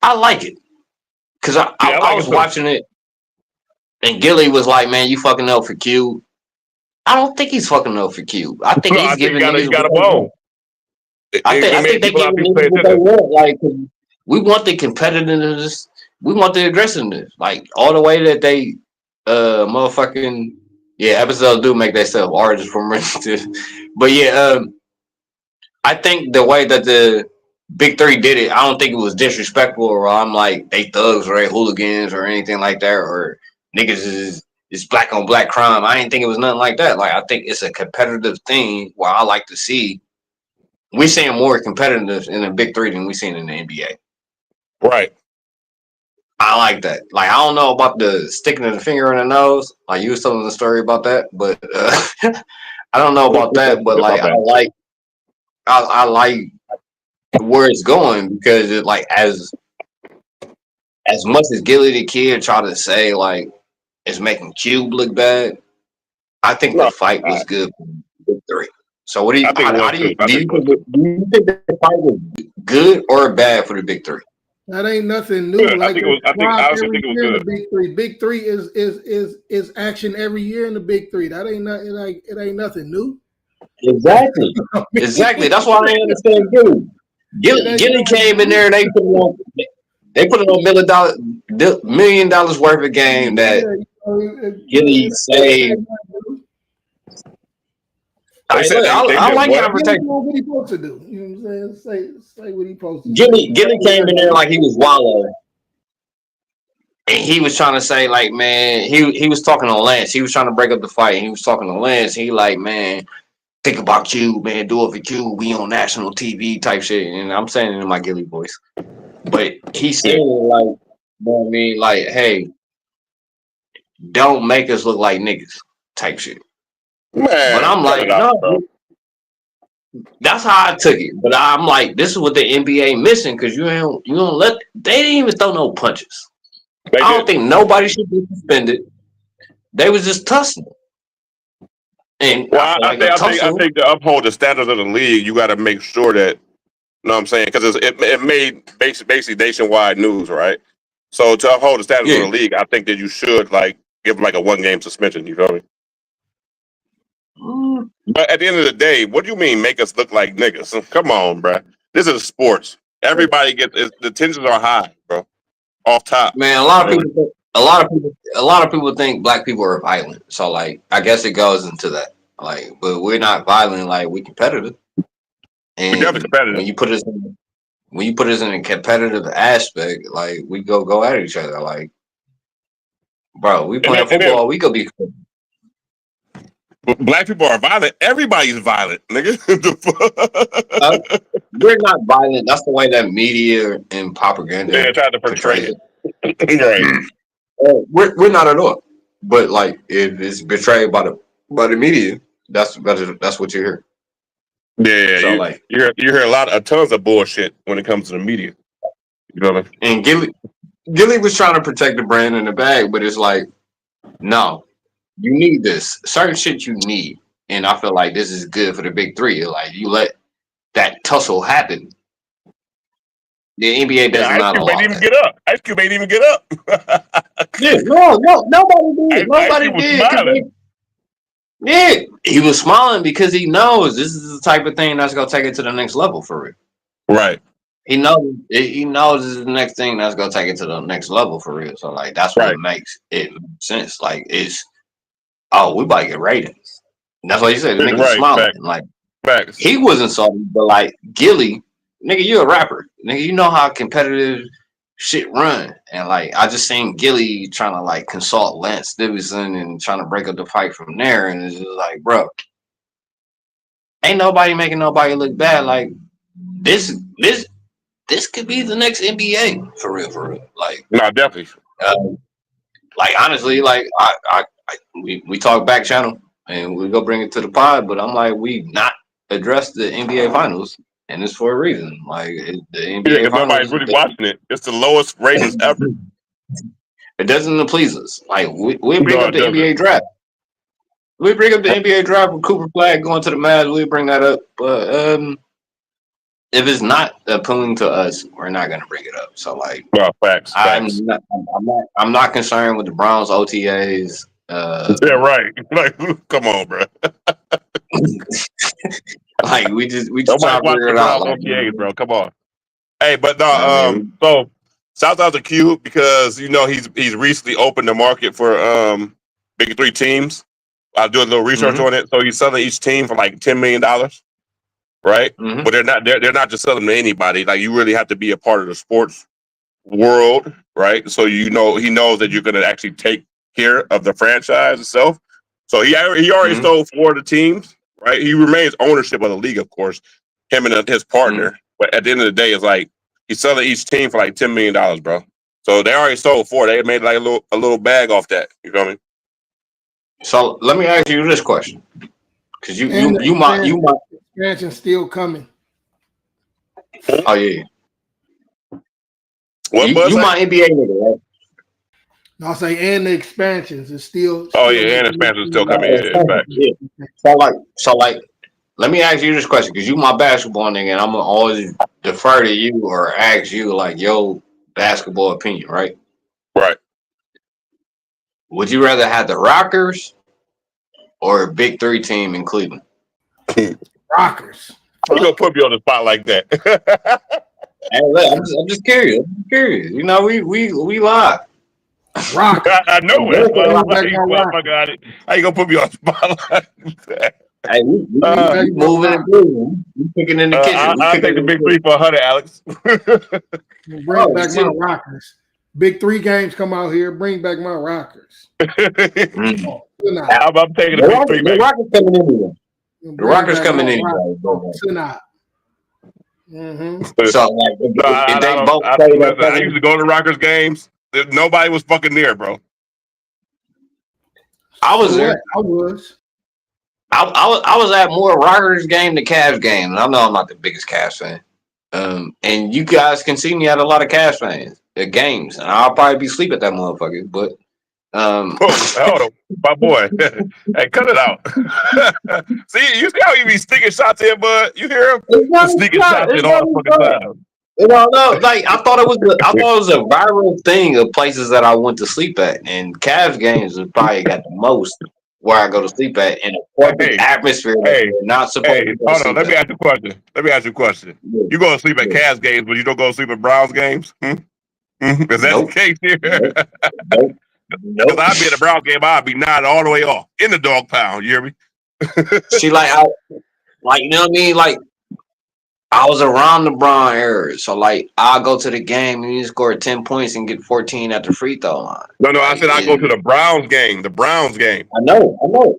I like it because I was watching it, and Gilly was like, "Man, you fucking up for Cube." I don't think he's fucking up for Cube. I think he's giving niggas. He got a bone. I think they giving niggas what they want. Like, we want the competitiveness. We want the aggressiveness. Like all the way that they motherfucking episodes do make themselves artists from but I think the way that the Big Three did it, I don't think it was disrespectful or I'm like they thugs or they hooligans or anything like that or niggas is black on black crime. I didn't think it was nothing like that. Like I think it's a competitive thing where I like to see we're seeing more competitiveness in the Big Three than we seen in the NBA. Right. I like that. Like I don't know about the sticking of the finger in the nose. Like you was telling the story about that, but I don't know about that. But like I like where it's going because it like as much as Gilly the Kid tried to say like it's making Cube look bad, I think the fight was good for the Big Three. So what do you? Do you think the fight was good or bad for the Big Three? That ain't nothing new. Like I honestly think it was good. The Big Three. Big Three is action every year in the Big Three. That ain't nothing. Like it ain't nothing new. Exactly. Exactly. That's why I understand Gilly. Gilly came in there and they put on $1 million worth of game that Gilly saved. I like how protect. What he supposed to do? You know what I'm saying? Say what he supposed to do. Gilly came in there like he was Wallow. And he was trying to say, like, man, he was talking to Lance. He was trying to break up the fight. And he was talking to Lance. He like, man, think about you, man. Do it for you. We on national TV type shit. And I'm saying it in my Gilly voice. But he's saying like, you know what I mean? Like, hey, don't make us look like niggas type shit. Man, but I'm like, no. That's how I took it. But I'm like, this is what the NBA missing because you don't let they didn't even throw no punches. I don't think nobody should be suspended. They was just tussling. And I think to uphold the standards of the league, you got to make sure that, you know what I'm saying? Because it made basically nationwide news, right? So to uphold the standards of the league, I think that you should like give like a 1-game suspension. You feel me? But at the end of the day, what do you mean make us look like niggas? Come on, bro. This is sports. Everybody the tensions are high, bro. Off top. Man, a lot of people think black people are violent. So like I guess it goes into that. Like, but we're not violent, like we competitive. And we're definitely competitive. When you put us in a competitive aspect, like we go at each other. Like, bro, we playing football, we go be competitive. Black people are violent. Everybody's violent, nigga. We're not violent. That's the way that media and propaganda try to portray it. Right. We're not at all. But like, if it's betrayed by the media, that's what you hear. Yeah. So you hear tons of bullshit when it comes to the media. You know what I mean? And Gilly was trying to protect the brand in the bag, but it's like, no. You need this certain shit you need, and I feel like this is good for the Big Three. Like you let that tussle happen, the NBA does not allow that. Ice Cube ain't even get up. Nobody did. Nobody did. Yeah, he was smiling because he knows this is the type of thing that's gonna take it to the next level for real. Right. He knows this is the next thing that's gonna take it to the next level for real. So like that's what makes it make sense. Like it's. Oh, we about to get ratings. And that's what you said. The nigga was smiling. Like, he wasn't salty, but like Gilly, nigga, you a rapper. Nigga, you know how competitive shit run. And like, I just seen Gilly trying to like consult Lance Stevenson and trying to break up the fight from there. And it's just like, bro, ain't nobody making nobody look bad. Like, this could be the next NBA for real. Like, no, definitely. Like honestly, like we talk back channel and we go bring it to the pod, but I'm like, we not address the NBA finals, and it's for a reason. Like the NBA finals, nobody's really watching it. It's the lowest ratings ever. It doesn't please us. Like we bring up the NBA draft. We bring up the NBA draft with Cooper Flag going to the Mavs. We bring that up, but if it's not appealing to us, we're not gonna bring it up. So like, Well, facts. I'm not concerned with the Browns OTAs. Yeah, right. Like, come on, bro. Like we just Nobody's trying to watching figure the it out. Browns Like, OTAs, bro. Come on. Hey, but no, I mean, so shout out to Q because he's recently opened the market for big three teams. I was doing a little research mm-hmm, on it. So he's selling each team for like $10 million, right? mm-hmm, But they're not just selling to anybody. Like you really have to be a part of the sports world, right? So he knows that you're gonna actually take care of the franchise itself. So he already mm-hmm, sold 4 of the teams, right? He remains ownership of the league, of course, him and his mm-hmm. partner. But at the end of the day, it's like he's selling each team for like $10 million, bro. So they already sold 4. They made like a little bag off that. You feel me? So let me ask you this question, because And the you might expansion still coming. oh yeah, What Buzz you say? my NBA nigga, right? No, I say and the expansions is still Oh yeah, and making expansion is still coming. it. Yeah, in fact. Yeah. So like, let me ask you this question, because you my basketball nigga, and I'm gonna always defer to you or ask you like your basketball opinion, right? Right. Would you rather have the Rockers or a Big Three team in Cleveland? Rockers. You gonna put me on the spot like that? Hey, look, I'm just curious. I'm curious. You know, we live. Rockers. I know it. Bring Well, back my motherfucker, Rockers. how you gonna put me on the spot like that? Hey, Bring back we my moving and Rockers. grooving. We cooking in the kitchen. We I'll cooking take the in the big three kitchen. for 100, Alex. Bring Oh back my shit. Rockers. Big 3 games come out here. Bring back my Rockers. Mm. Tonight. I'm taking the big three, The baby. Rockets coming in here. The Bring Rockers back my coming in Rockers here. tonight. Mm-hmm. So like, No, if they both I, play that listen, I used to go to Rockers games. Nobody was fucking there, bro. I was So what? there. I was. I was at more Rockers game than Cavs game, and I know I'm not the biggest Cavs fan. And you guys can see me at a lot of Cavs fans at games, and I'll probably be asleep at that motherfucker. But Hold on, my boy. Hey, cut it out. See, you see how he be sneaking shots in, bud? You hear him? Sneaking shots in all the fucking time. You know, no, like I thought it was a viral thing of places that I went to sleep at, and Cavs games have probably got the most where I go to sleep at in a public Hey, atmosphere that hey, you're not supposed to go to hold on. sleep Let me at. ask you a question. Yeah, You go to sleep at yeah. Cavs games, but you don't go to sleep at Browns games? Is that the Nope, case here? nope, nope, Because nope. I'd be at a Browns game, I'd be nodding all the way off in the dog pound. You hear me? She like you know what I mean? Like I was around the Brown era, so like I'll go to the game and you score 10 points and get 14 at the free throw line. No, I Like said I go to the Browns game. The Browns game. I know.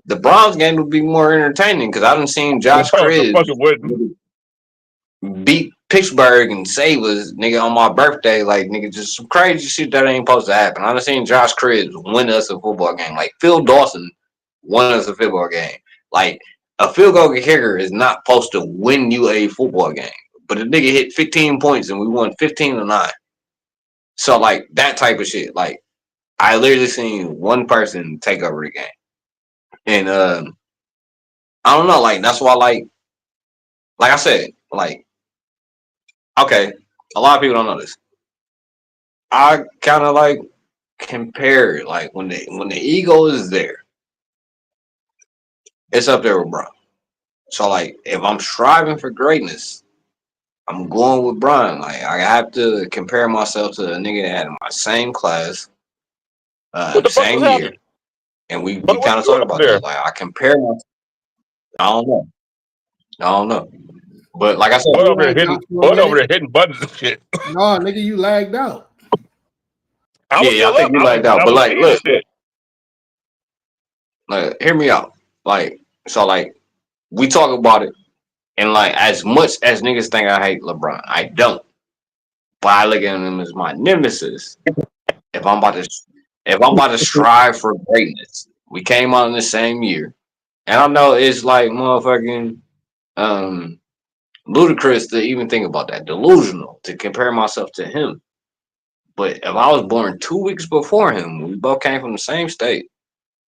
The Browns game would be more entertaining because I done seen Josh No, the Cribbs fucking wouldn't. beat Pittsburgh and Sabres, nigga, on my birthday. Like, nigga, just some crazy shit that ain't supposed to happen. I done seen Josh Cribbs win us a football game. Like, Phil Dawson won us a football game. Like, a field goal kicker is not supposed to win you a football game. But the nigga hit 15 points and we won 15-9. So, like, that type of shit. Like, I literally seen one person take over the game. And I don't know, like, that's why, like I said, like, okay, a lot of people don't know this. I kind of like compare like when the ego is there, it's up there with Bron. So like if I'm striving for greatness, I'm going with Bron. Like I have to compare myself to a nigga that had in my same class, What the fuck was same year, happening? and we What kind you of doing talked up about there? that. Like I compare myself. I don't know. I don't know. But like I said, You lagged out for a What over minute. there hitting buttons and shit? No, nigga, you lagged out. I was yeah, I still think up. you lagged out. I But was like, seeing the look, shit. hear me out. Like, so like we talk about it, and like as much as niggas think I hate LeBron, I don't. But I look at him as my nemesis. If I'm about to strive for greatness, we came out in the same year, and I know it's like motherfucking ludicrous to even think about that, delusional to compare myself to him. But if I was born 2 weeks before him, we both came from the same state.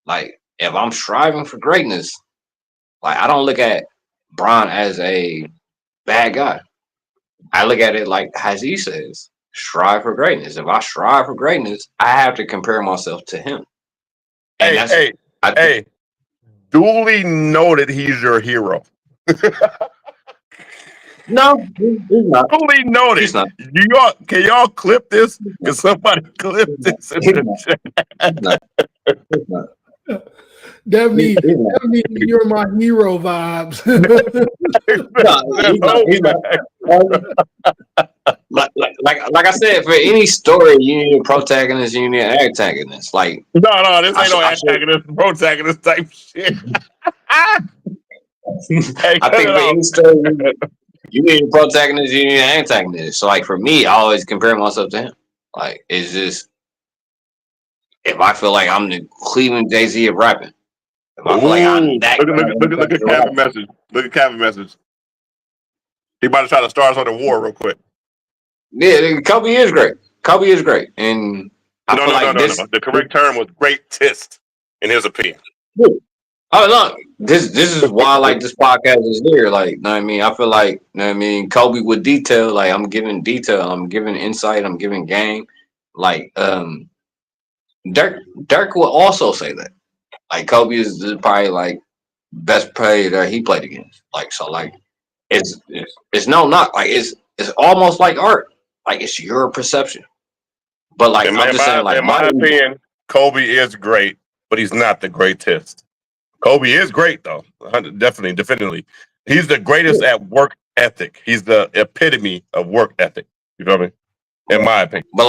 Like if I'm striving for greatness, like I don't look at Bron as a bad guy. I look at it like as he says, strive for greatness. If I strive for greatness, I have to compare myself to him. And Hey, duly noted he's your hero. No, he's not. Duly noted. He's not. Can y'all clip this? Can somebody clip this in the chat? He's not. Definitely, you're my hero vibes. Like I said, for any story, you need a protagonist, you need an antagonist. Like no, this ain't no antagonist, protagonist type shit. I think for any story, you need a protagonist, you need an antagonist. So, like for me, I always compare myself to him. Like it's just if I feel like I'm the Cleveland Jay-Z of rapping. If I feel like I'm that look at Cavin's message. Look at Cavin's message. He about to try to start us on the war real quick. Yeah, Kobe is great. Kobe is great, and I feel like this. The correct term was greatest, in his opinion. Oh no, this is why like this podcast is here. Like, know what I mean? I feel like, know what I mean, Kobe with detail. Like, I'm giving detail. I'm giving insight. I'm giving game. Like, Dirk will also say that. Like, Kobe is probably like best player that he played against. Like, so like, it's no knock. Like, it's almost like art. Like, it's your perception. But like, I'm just saying, like, in my opinion, Kobe is great, but he's not the greatest. Kobe is great though, definitely, definitively. He's the greatest at work ethic. He's the epitome of work ethic. You know what I mean? In my opinion. But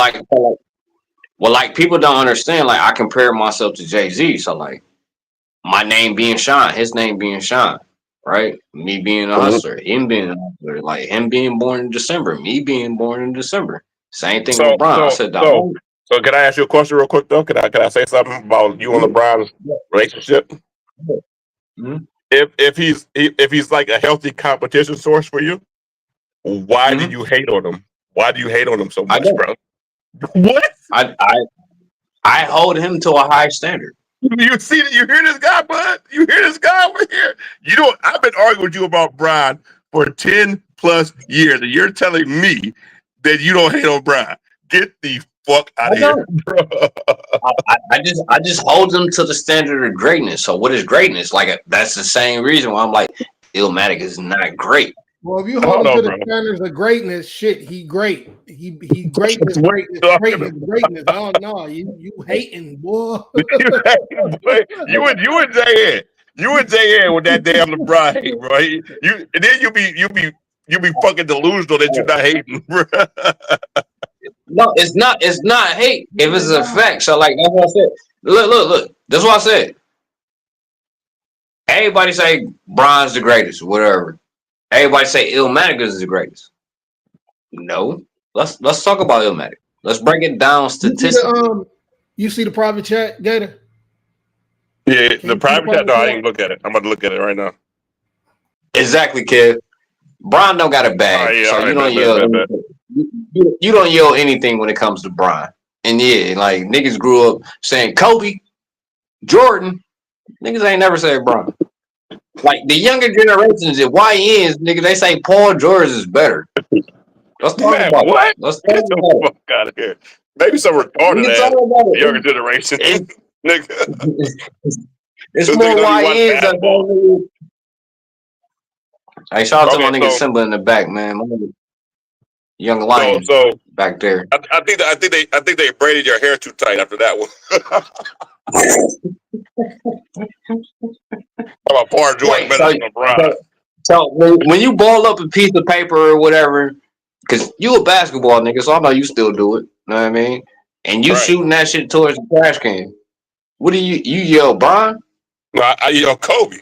like people don't understand. Like I compare myself to Jay-Z, so like my name being Sean, his name being Sean, right? Me being a hustler, him being a hustler, like him being born in December, me being born in December. Same thing with LeBron. I said so can I ask you a question real quick though? Can I say something about you and LeBron's relationship? Mm-hmm. If he's like a healthy competition source for you, why do you hate on him? Why do you hate on him so much, bro? What? I hold him to a high standard. You hear this guy, bud? You hear this guy over here? I've been arguing with you about Brian for 10 plus years, and you're telling me that you don't hate on Brian. Get the fuck out of here, bro. I just hold them to the standard of greatness. So what is greatness? Like that's the same reason why I'm like Illmatic is not great. Well, if you hold him to the standards of greatness, shit, he great. He greatness. Oh no, you hating, boy. You and JN. You and JN with that damn LeBron hate, bro. And then you be fucking delusional that you're not hating, bro. No, it's not hate if it's a fact. So like that's what I said. Look. That's what I said. Everybody say Bron's the greatest, whatever. Everybody say Illmatic is the greatest. No. Let's talk about Illmatic. Let's break it down statistically. You see the private chat, Gator? Yeah, the private chat. No, I didn't look at it. I'm about to look at it right now. Exactly, kid. Bron don't got a bag, so you don't yell. You don't yell anything when it comes to Bron. And yeah, like niggas grew up saying Kobe, Jordan. Niggas ain't never said Bron. Like the younger generations, the YNs, nigga, they say Paul George is better. Let's talk about what? Let's get the fuck out of here. Maybe some retarded ass younger generation. Nigga. It's more YNs that don't. Hey, shout out to my nigga Simba in the back, man. My nigga Young Lion back there. I think they braided your hair too tight after that one. I'm a Paul George better than LeBron. So when you ball up a piece of paper or whatever, because you a basketball nigga, so I know you still do it. You know what I mean? And you shooting that shit towards the trash can. What do you yell, Bron? No, I yell Kobe.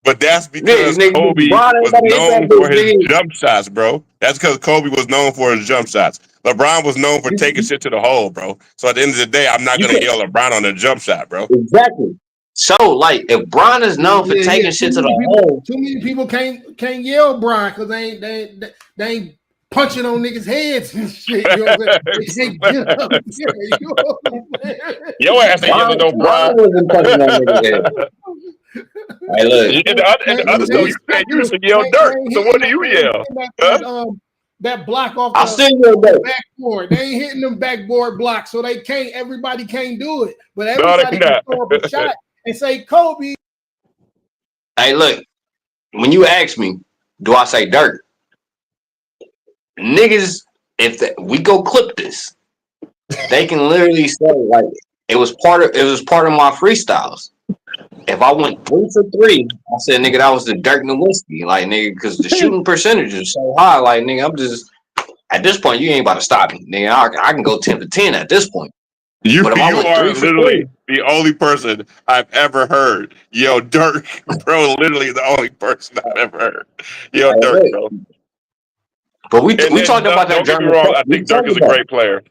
But that's because Kobe was known for his jump shots, bro. That's because Kobe was known for his jump shots. LeBron was known for taking shit to the hole, bro. So at the end of the day, I'm not going to yell LeBron on a jump shot, bro. Exactly. So, like, if Bron is known for taking shit to the hole. Too many people can't yell Bron because they ain't punching on niggas' heads and shit. You know what I'm saying? Your ass ain't yelling no Bron. Hey, look. The other stuff you said you used to yell Dirk. So what do you yell? that block off I'll send you a day. backboard. They ain't hitting them backboard blocks, so they can't. Everybody can't do it, but No, everybody they can not. throw up a shot and say Kobe. Hey, look, when you ask me, do I say Dirk? Niggas, if we go clip this, they can literally say like it was part of my freestyles. If I went 3 for 3, I said, nigga, that was the Dirk Nowitzki, like nigga, because the shooting percentage is so high. Like nigga, I'm just at this point, you ain't about to stop me, nigga. I can go 10 for 10 at this point. You But if I went are 3 for literally 3, the only person I've ever heard. Yo, Dirk, bro, literally the only person I've ever heard. Yo, Dirk, bro. But we And talked about that don't get me German. wrong, I think Dirk is a great player.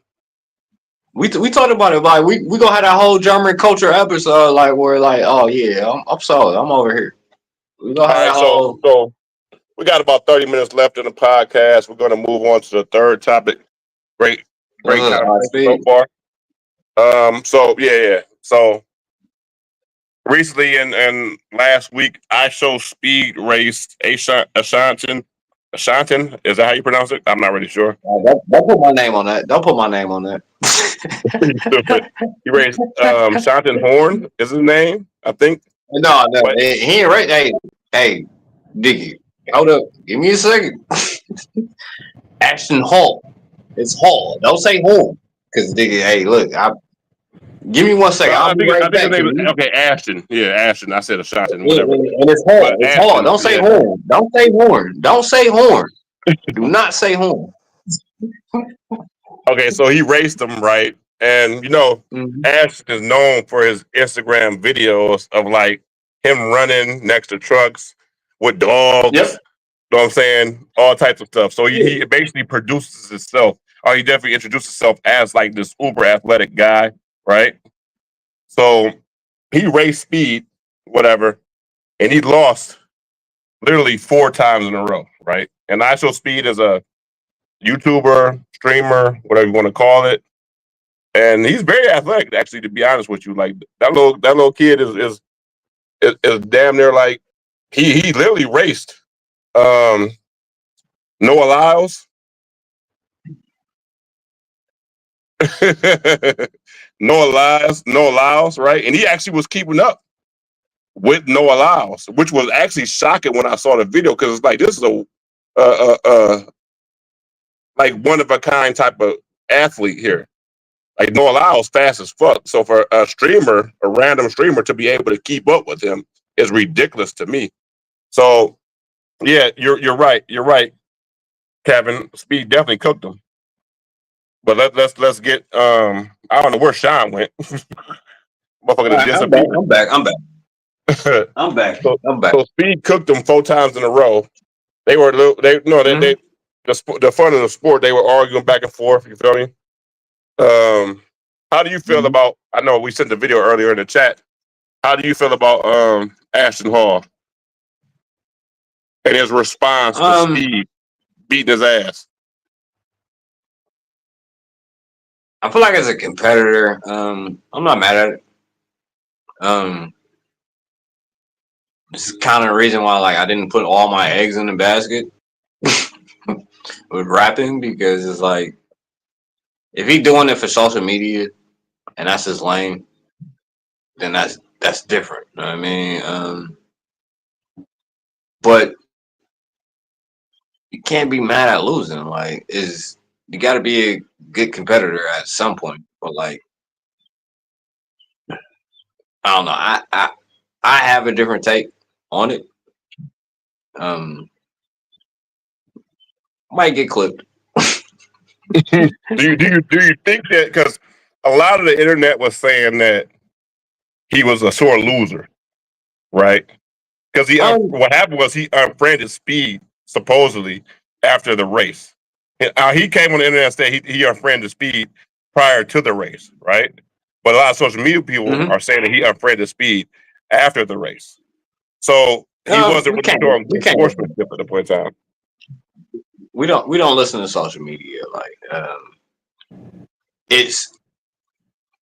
We talked about it. Like we gonna have that whole German culture episode, like where like, oh yeah, I'm sold. I'm over here. We gonna have that whole. So we got about 30 minutes left in the podcast. We're gonna move on to the third topic. Great conversation so far. So yeah. So recently and last week, IShowSpeed raced Ashton. Is that how you pronounce it? I'm not really sure. Don't put my name on that. Don't put my name on that. He raced Ashton Horn is his name, I think. No, he ain't right. Hey, Diggy, hold up. Give me a second. Ashton Hall. It's Hall. Don't say Horn. Because Diggy, hey, look, give me 1 second. I'll be right back. Okay, Ashton. Yeah, Ashton. I said Ashton, whatever. And it's Hall. It's Hall. Don't say Horn. Don't say Horn. Don't say Horn. Do not say Horn. Okay, so he raced them, right? And, Ashton is known for his Instagram videos of, like, him running next to trucks with dogs. Yep. You know what I'm saying? All types of stuff. So he basically produces himself, or he definitely introduced himself as, like, this uber athletic guy, right? So he raced speed, whatever, and he lost literally 4 times in a row, right? And IShowSpeed is a YouTuber, streamer, whatever you want to call it. And he's very athletic, actually, to be honest with you. Like that little kid is damn near like he literally raced Noah Lyles. Noah Lyles, right? And he actually was keeping up with Noah Lyles, which was actually shocking when I saw the video, because it's like this is a like one of a kind type of athlete here. Like Noah Lyles fast as fuck. So for a random streamer to be able to keep up with him is ridiculous to me. So yeah, you're right. You're right, Kevin. Speed definitely cooked him. But let's get I don't know where Sean went. Motherfucker, I'm back. So Speed cooked them 4 times in a row. They were the fun of the sport. They were arguing back and forth. You feel me? How do you feel about? I know we sent the video earlier in the chat. How do you feel about Ashton Hall and his response to Speed beating his ass? I feel like as a competitor, I'm not mad at it. This is kind of the reason why like I didn't put all my eggs in the basket with rapping, because it's like if he doing it for social media and that's his lane, then that's different. You know what I mean? But you can't be mad at losing. Like, you got to be a good competitor at some point. But like, I don't know. I have a different take on it. Might get clipped. do you think that, because a lot of the internet was saying that he was a sore loser, right? Because what happened was he unfriended Speed supposedly after the race. He came on the internet and said he unfriended Speed prior to the race, right? But a lot of social media people are saying that he unfriended Speed after the race. So he wasn't really showing good sportsmanship at the point in time. We don't listen to social media. Like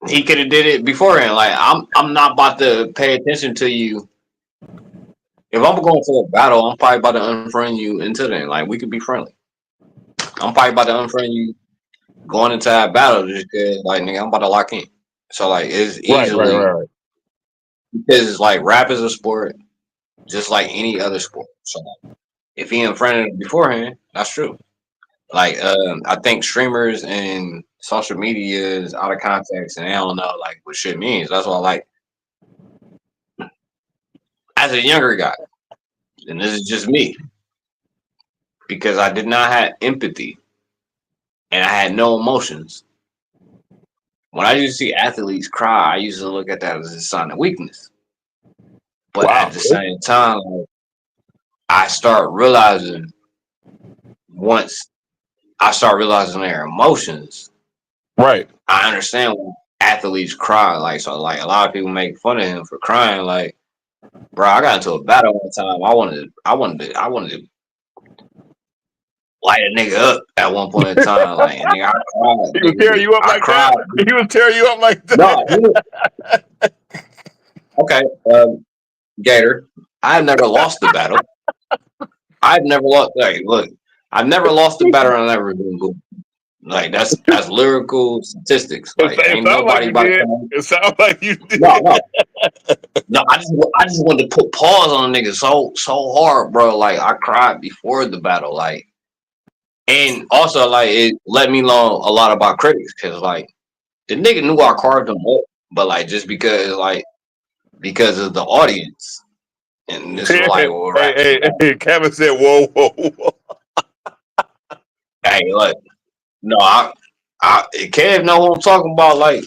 he could have did it beforehand. Like I'm not about to pay attention to you. If I'm going for a battle, I'm probably about to unfriend you until then. Like we could be friendly. I'm probably about to unfriend you going into that battle just because, like, nigga, I'm about to lock in. So, like, it's easily Right. because it's like rap is a sport, just like any other sport. So, like, if he unfriended him beforehand, that's true. Like, I think streamers and social media is out of context, and they don't know like what shit means. That's why, like, as a younger guy, and this is just me, because I did not have empathy and I had no emotions. When I used to see athletes cry, I used to look at that as a sign of weakness. But at the same time, like, I start realizing once I start realizing their emotions, Right. I understand when athletes cry. Like, so, like, a lot of people make fun of him for crying. Like, bro, I got into a battle one time. I wanted to light a nigga up at one point in time. Like, and nigga, I cried. He was tearing you up like cried. that. He was tearing you up like that. No, okay, Gator. I've never lost the battle. I've never lost. Like, look, I've never lost the battle. I've never been good. Like, that's lyrical statistics. Like, ain't nobody about to come on. It sounds like you did. No. I just wanted to put pause on a nigga so hard, bro. Like, I cried before the battle. Like, and also, like, it let me know a lot about critics because, like, the nigga knew I carved him up, but, like, just because of the audience. And this is like, well, hey, Kevin said, whoa. Hey, look, no, I Kev know what I'm talking about. Like,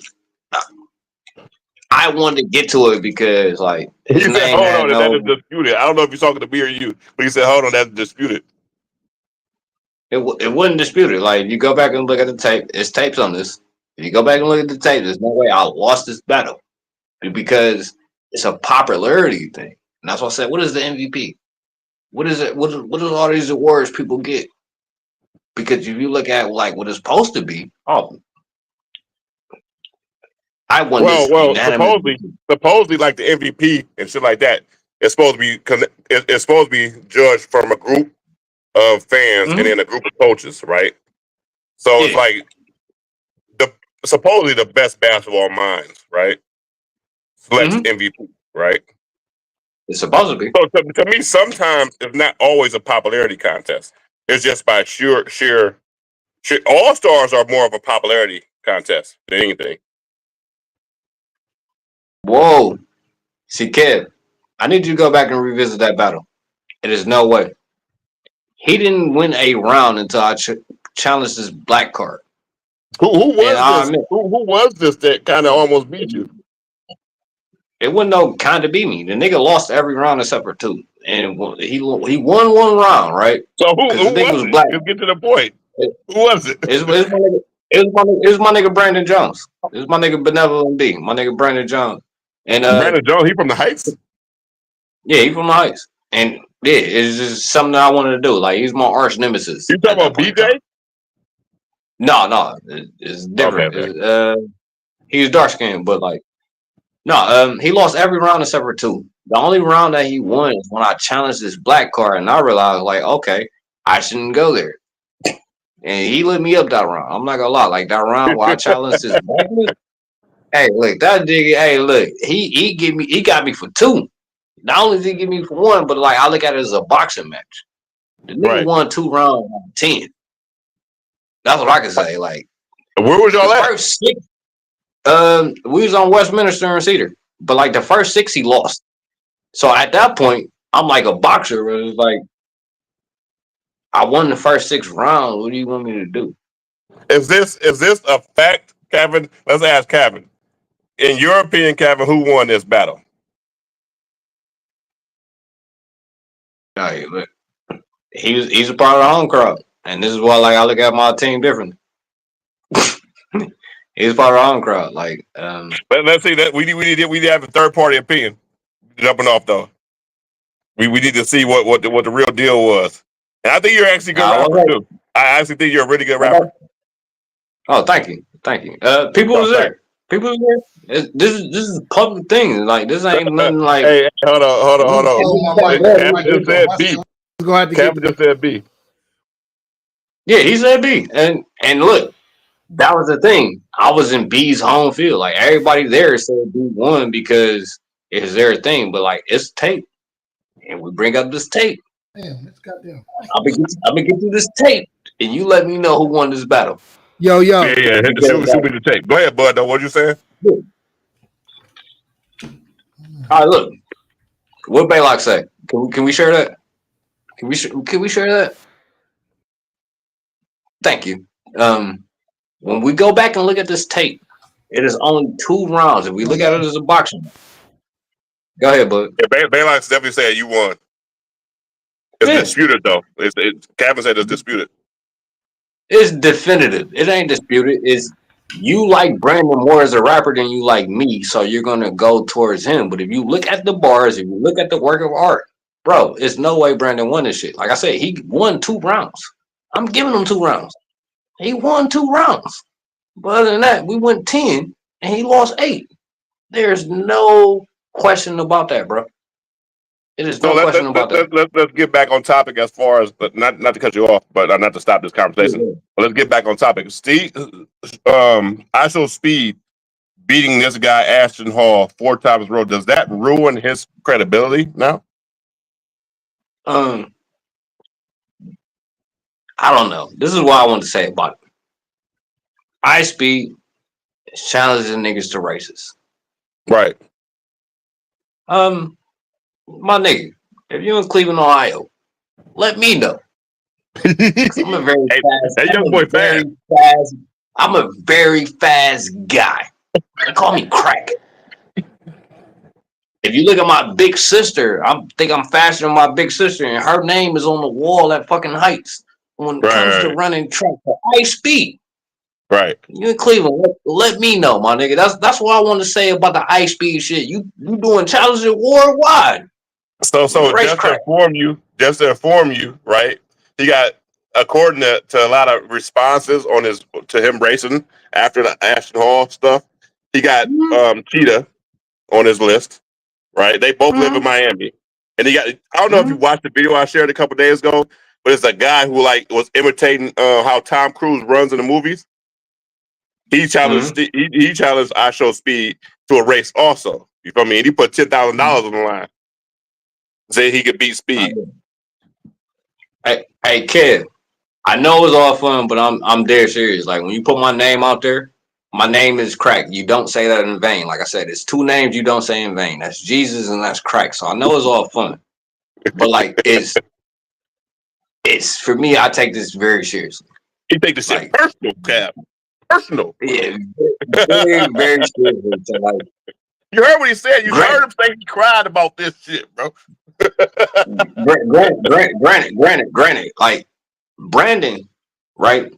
I wanted to get to it because, like, He said, hold on, that is disputed. I don't know if you're talking to me or you, but he said, hold on, that's disputed. It wasn't disputed. Like, if you go back and look at the tape, it's tapes on this. If you go back and look at the tape, there's no way I lost this battle because it's a popularity thing. And that's why I said, what is the MVP? What is it? What is all these awards people get? Because if you look at like what it's supposed to be, I won this unanimous. Supposedly, like the MVP and shit like that, it's supposed to be judged from a group of fans and then a group of coaches, right? So it's like supposedly the best basketball minds, right? Selects MVP, right? It's supposed to be. So to me, sometimes it's not always a popularity contest. It's just by sheer. All stars are more of a popularity contest than anything. Whoa. See, Kev, I need you to go back and revisit that battle. It is no way. He didn't win a round until I challenged this black card. Who was this? Who was this that kind of almost beat you? It wasn't no kind of beat me. The nigga lost every round except for two. And he won one round, right? So who was black? Let's get to the point. Who was it? It was my nigga Brandon Jones. It was my nigga Benevolent B. My nigga Brandon Jones. And Brandon Jones, he from the Heights? Yeah, he from the Heights. And yeah, it's just something that I wanted to do. Like, he's my arch nemesis. You talking about BJ? No, it's different. Okay. He was dark skinned, but like, no, he lost every round except for two. The only round that he won is when I challenged this black card, and I realized, like, okay, I shouldn't go there. And he lit me up that round. I'm not gonna lie, like that round where I challenged this black man. Hey, look, that nigga. Hey, look, he got me for two. Not only did he give me for one, but like I look at it as a boxing match. The nigga won 2 rounds out of 10. That's what I can say. Like, where was y'all at? First 6, we was on Westminster and Cedar, but like the first 6 he lost. So at that point, I'm like a boxer. It was like I won the first 6 rounds. What do you want me to do? Is this a fact, Kevin? Let's ask Kevin. In your opinion, Kevin, who won this battle? Hey, look, he's a part of the home crowd, and this is why like I look at my team differently. He's part of the home crowd. Like, let's see that we need to have a third party opinion. Jumping off though, we need to see what the real deal was. And I think you're actually a good rapper too. I actually think you're a really good rapper. Oh, thank you. People was there. People was there. This is public thing. Like, this ain't nothing like. Hey, hold on. Kevin just said B. Kevin just said B. Yeah, he said B. And look, that was the thing. I was in B's home field. Like everybody there said B won because it's their thing. But like it's tape, and we bring up this tape. Damn, it's goddamn. I'm gonna get you this tape, and you let me know who won this battle. Yo, Yeah. Hit the shoot me the tape. Go ahead, bud. Though, what you saying? All right, look. What Baylock say? Can we share that? Can we share that? Thank you. When we go back and look at this tape, it is only 2 rounds. If we look at it as a boxing, go ahead, bud. Yeah, Baylock's definitely saying you won. It's disputed though. Kevin said it's disputed. It's definitive. It ain't disputed. It's you like Brandon more as a rapper than you like me, so you're gonna go towards him. But if you look at the bars, if you look at the work of art, bro, it's no way Brandon won this shit. Like I said, he won 2 rounds. I'm giving him 2 rounds. He won 2 rounds. But other than that, we went 10 and he lost 8. There's no question about that, bro. It is no question about that. Let's get back on topic as far as, but not to cut you off, but not to stop this conversation. Yeah. But let's get back on topic. Steve, IShowSpeed beating this guy Ashton Hall 4 times in a row. Does that ruin his credibility now? I don't know. This is what I want to say about it. IShowSpeed is challenging niggas to races. Right. My nigga, if you're in Cleveland, Ohio, let me know. I'm a very fast. I'm a very fast guy. They call me Crack. If you look at my big sister, I think I'm faster than my big sister, and her name is on the wall at fucking Heights when it comes to running track for IShowSpeed. Right. You in Cleveland, let me know, my nigga. That's what I want to say about the IShowSpeed shit. You doing challenges worldwide. So just to inform you, right? He got, according to a lot of responses to him racing after the Ashton Hall stuff, he got Cheetah on his list, right? They both live in Miami. And he got, I don't know if you watched the video I shared a couple days ago, but it's a guy who like was imitating how Tom Cruise runs in the movies. He challenged he challenged IShowSpeed to a race also. You feel me? And he put $10,000 on the line. Said he could beat Speed. Hey, Kev, I know it's all fun, but I'm dead serious. Like when you put my name out there, my name is Crack. You don't say that in vain. Like I said, it's 2 names you don't say in vain. That's Jesus and that's Crack. So I know it's all fun, but like it's for me. I take this very seriously. He take this shit personal, Cap. Personal. Yeah, very, very seriously. So like, you heard what he said. You heard him say he cried about this shit, bro. Granted. Like Brandon, right?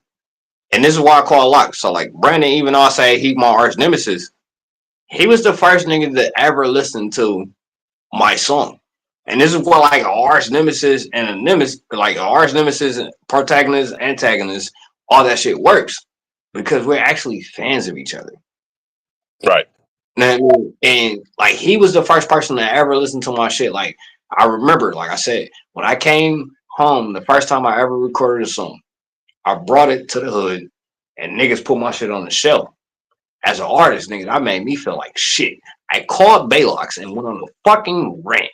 And this is why I call Lock. So like Brandon, even though I say he my arch nemesis, he was the first nigga that ever listened to my song. And this is what like an arch nemesis and a nemesis, like an arch nemesis, protagonist, antagonist, all that shit works because we're actually fans of each other. Right. And like he was the first person that ever listened to my shit. Like I remember, like I said, when I came home, the first time I ever recorded a song, I brought it to the hood and niggas put my shit on the shelf. As an artist, nigga, that made me feel like shit. I called Baylocks and went on a fucking rant.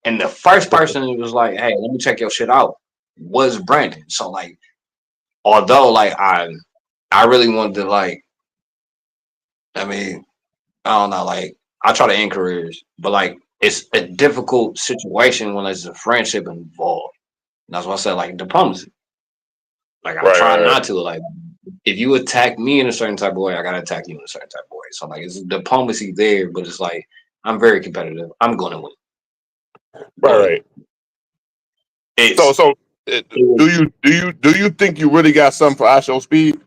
And the first person who was like, hey, let me check your shit out was Brandon. So like, although like I really wanted to like, I mean, I don't know, like I try to end careers, but like it's a difficult situation when there's a friendship involved. And that's why I said like diplomacy. Like I'm trying not to. Like if you attack me in a certain type of way, I gotta attack you in a certain type of way. So like it's diplomacy there, but it's like I'm very competitive. I'm gonna win. Right. So do you think you really got something for IShowSpeed?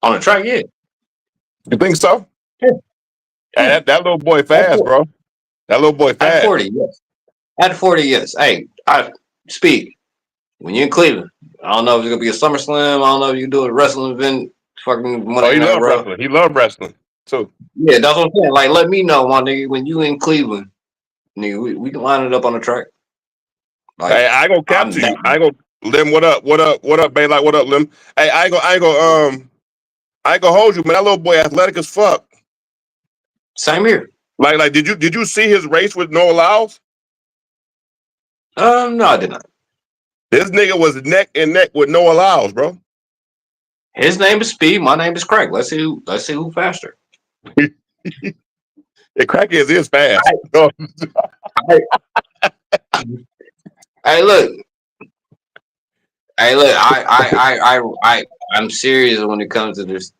On the track, yeah. You think so? Yeah. That little boy fast, bro. That little boy fast. At 40, yes. At 40, yes. Hey, Speed. When you're in Cleveland, I don't know if it's gonna be a SummerSlam. I don't know if you can do a wrestling event. Fucking Monday Night Raw. Wrestling. He loved wrestling too. Yeah, that's what I'm saying. Like, let me know, my nigga, when you in Cleveland, nigga, we can line it up on the track. Like, hey, I go capture you. Lim, what up? What up? What up, babe? Like, what up, Lim? Hey, I ain't gonna hold you, man. That little boy athletic as fuck. Same here. Like, did you see his race with Noah Lyles? No, I did not. This nigga was neck and neck with Noah Lyles, bro. His name is Speed. My name is Craig. Let's see who faster. The crackhead is fast. Hey, look. I'm serious when it comes to this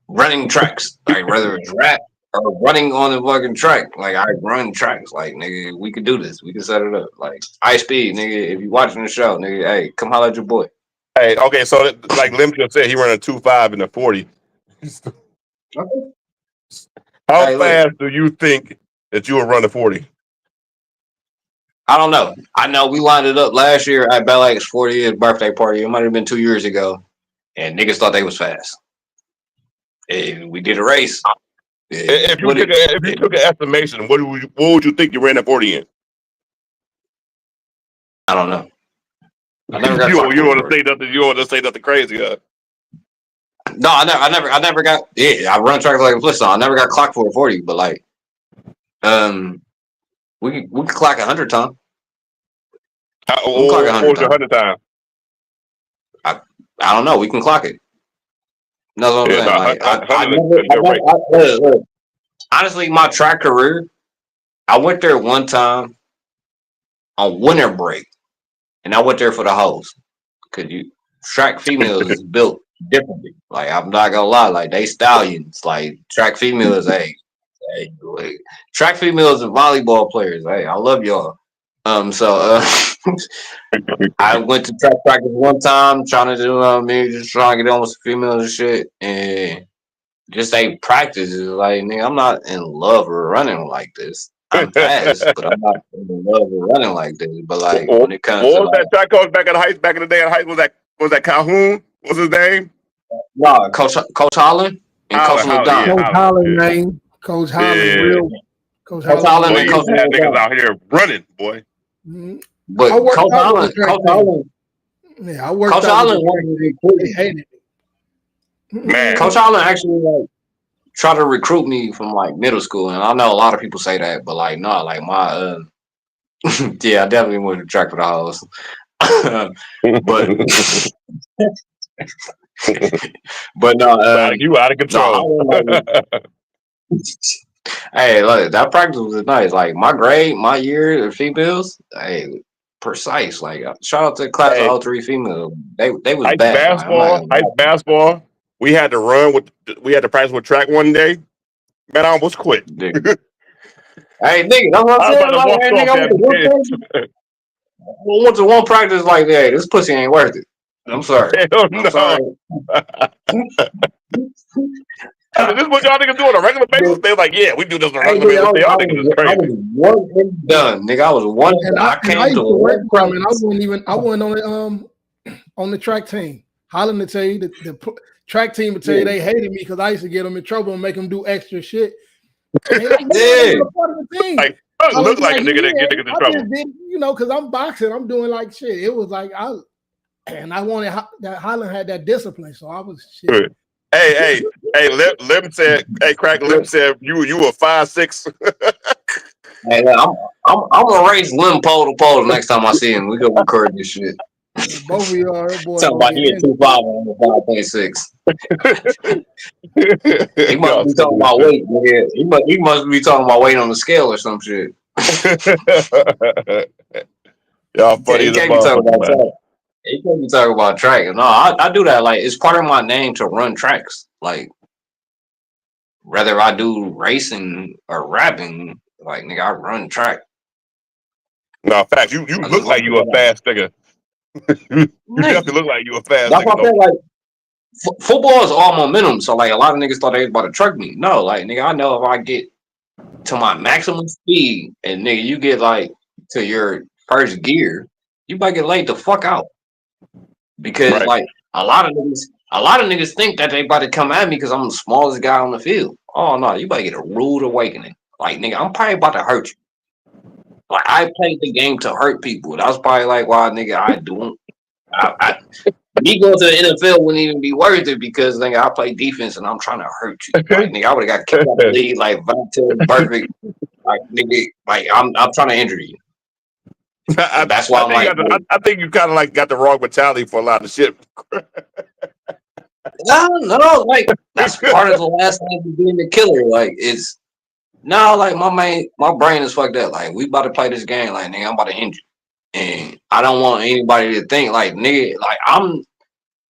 running tracks. Like whether it's rap or running on the fucking track. Like I run tracks. Like nigga, we could do this. We can set it up. Like IShowSpeed, nigga. If you watching the show, nigga, hey, come holler at your boy. Hey, okay, so like Lim just said, he ran a 2.5 in the 40. Okay. How Hey, fast do you think that you will run a 40? I don't know. I know we lined it up last year at Bel Air's 40th birthday party. It might have been 2 years ago, and niggas thought they was fast. And we did a race. If you took an estimation, what would you think you ran a 40 in? I don't know. I never got. you want to say nothing? You want to say nothing crazy? Huh? No, I never got. Yeah, I run tracks like a Flintstone. I never got clocked for a 40, but like, we could clock 100 times. What was your 100 time? I don't know. We can clock it. That's what I'm saying. Look, honestly, my track career, I went there one time on winter break, and I went there for the hoes. Cause track females is built differently. Like I'm not gonna lie, like they stallions. Like track females, hey, like, track females and volleyball players. Hey, I love y'all. So I went to track practice one time, trying to do just trying to get on with some females and shit, and just they practice is like, nigga, I'm not in love with running like this. I'm fast, but I'm not in love with running like this. But like when it comes to was that track coach back in the day at Heights? Was that Calhoun? What's his name? No, Coach Holland and Coach LeDon. Coach Holland, man. Coach Holland, real. Coach Holland and Coach had niggas out here running, boy. Mm-hmm. But Coach Holland, yeah, I worked. Coach Holland, man. Coach Holland actually like tried to recruit me from like middle school, and I know a lot of people say that, but like no, like my yeah, I definitely went to track for the house. but no, you out of control. No, hey, look, that practice was nice. Like my grade, my year, the females, hey, precise. Like shout out to the class of 03 females. They was Heights bad. Basketball. We had to practice with track one day. Man, I almost quit. Hey, nigga, that's what I'm saying. Like, hey, nigga, I went to one practice like, hey, this pussy ain't worth it. I'm sorry. I'm sorry. This is what y'all niggas do on a regular basis. They're like, yeah, we do this on a regular basis. Y'all niggas is crazy. I was one and done, nigga. I was one. And I came to work from, and I wasn't on the track team. Holland to tell you the track team would tell you they hated me because I used to get them in trouble and make them do extra shit. Yeah. Like, look like a nigga that get niggas in trouble. You know, because I'm boxing, I'm doing like shit. It was like I wanted that Holland had that discipline, so I was shit. Hey, Lim said, hey, Crack, Lim said you were 5'6". Hey, I'm gonna raise Lim pole to pole the next time I see him. We go record this shit. Both of y'all, boy. Talking about he at 2.5 on 5.6. He must be talking about weight, nigga. He must be talking about weight on the scale or some shit. Y'all funny as a He can't be talking about track. No, I do that. Like it's part of my name to run tracks. Like whether I do racing or rapping, like nigga, I run track. No, facts. You look like you a fast nigga. You definitely look like you a fast nigga. What I said, like football is all momentum. So like a lot of niggas thought they was about to truck me. No, like nigga, I know if I get to my maximum speed and nigga, you get like to your first gear, you might get laid the fuck out. Because like a lot of niggas think that they about to come at me because I'm the smallest guy on the field. Oh no, you about to get a rude awakening. Like nigga, I'm probably about to hurt you. Like I played the game to hurt people. That's probably like why nigga I Me going to the NFL wouldn't even be worth it because nigga, I play defense and I'm trying to hurt you. Like nigga, I would have got kicked out of the league like Vontae Perfect. Like nigga, like I'm trying to injure you. That's why I'm like, I think you kind of like got the wrong mentality for a lot of shit. no, like that's part of the last thing of being the killer. Like it's no, like my brain is fucked up. Like we about to play this game, like nigga, I'm about to injure you. And I don't want anybody to think like nigga, like I'm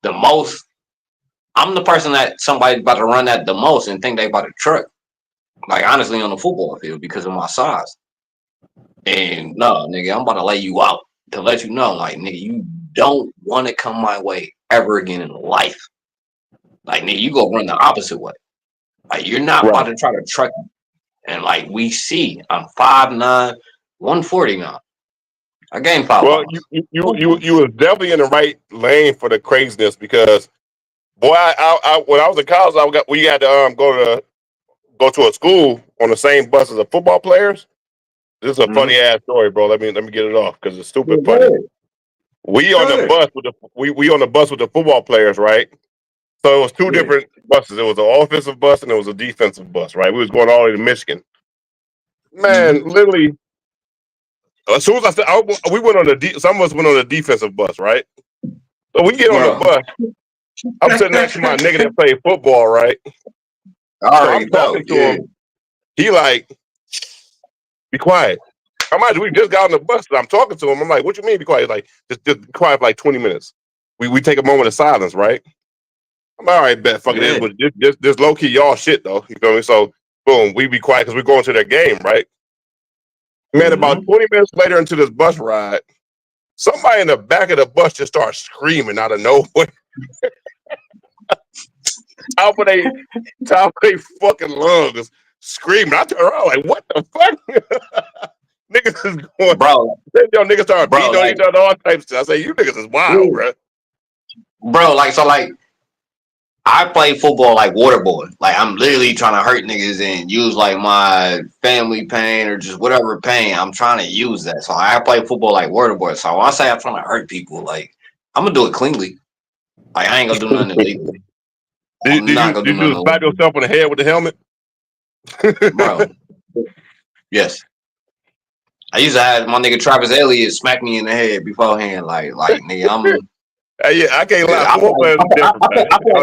the person that somebody's about to run at the most and think they about to truck. Like honestly on the football field because of my size. And no, nigga, I'm about to lay you out to let you know, like, nigga, you don't want to come my way ever again in life. Like, nigga, you go run the opposite way. Like, you're not about to try to truck me. And like we see, I'm 5'9", 140 now. I gained 5 Well, pounds. you was definitely in the right lane for the craziness because, boy, I when I was in college, we had to go to a school on the same bus as the football players. This is a funny ass story, bro. Let me get it off because it's stupid funny. We on the bus with we on the bus with the football players, right? So it was two different buses. It was an offensive bus and it was a defensive bus, right? We was going all the way to Michigan. Man, literally, as soon as I said we went on some of us went on the defensive bus, right? So we get on the bus. I'm sitting next to my nigga that played football, right? So I'm talking to him. He like, be quiet. Imagine we just got on the bus and I'm talking to him. I'm like, what you mean be quiet? He's like, just be quiet for like 20 minutes. We take a moment of silence, right? I'm all right, bet. Fuck it is, but this low key y'all shit though. You feel me? So boom, we be quiet because we're going to their game, right? Man, about 20 minutes later into this bus ride, somebody in the back of the bus just starts screaming out of nowhere. top of they fucking lungs, screaming. I turn around like, what the fuck? Niggas is going, bro. Yo, niggas start beating on each other, all types of stuff. I say, you niggas is wild, bro. Bro, like I play football like water boy. Like I'm literally trying to hurt niggas and use like my family pain or just whatever pain. I'm trying to use that. So I play football like water boy. So when I say I'm trying to hurt people, like I'm gonna do it cleanly. Like I ain't gonna do nothing illegal. Did you slap yourself on the head with the helmet? Bro. Yes. I used to have my nigga Travis Elliott smack me in the head beforehand. Like nigga, I'm yeah, I can't lie. I feel like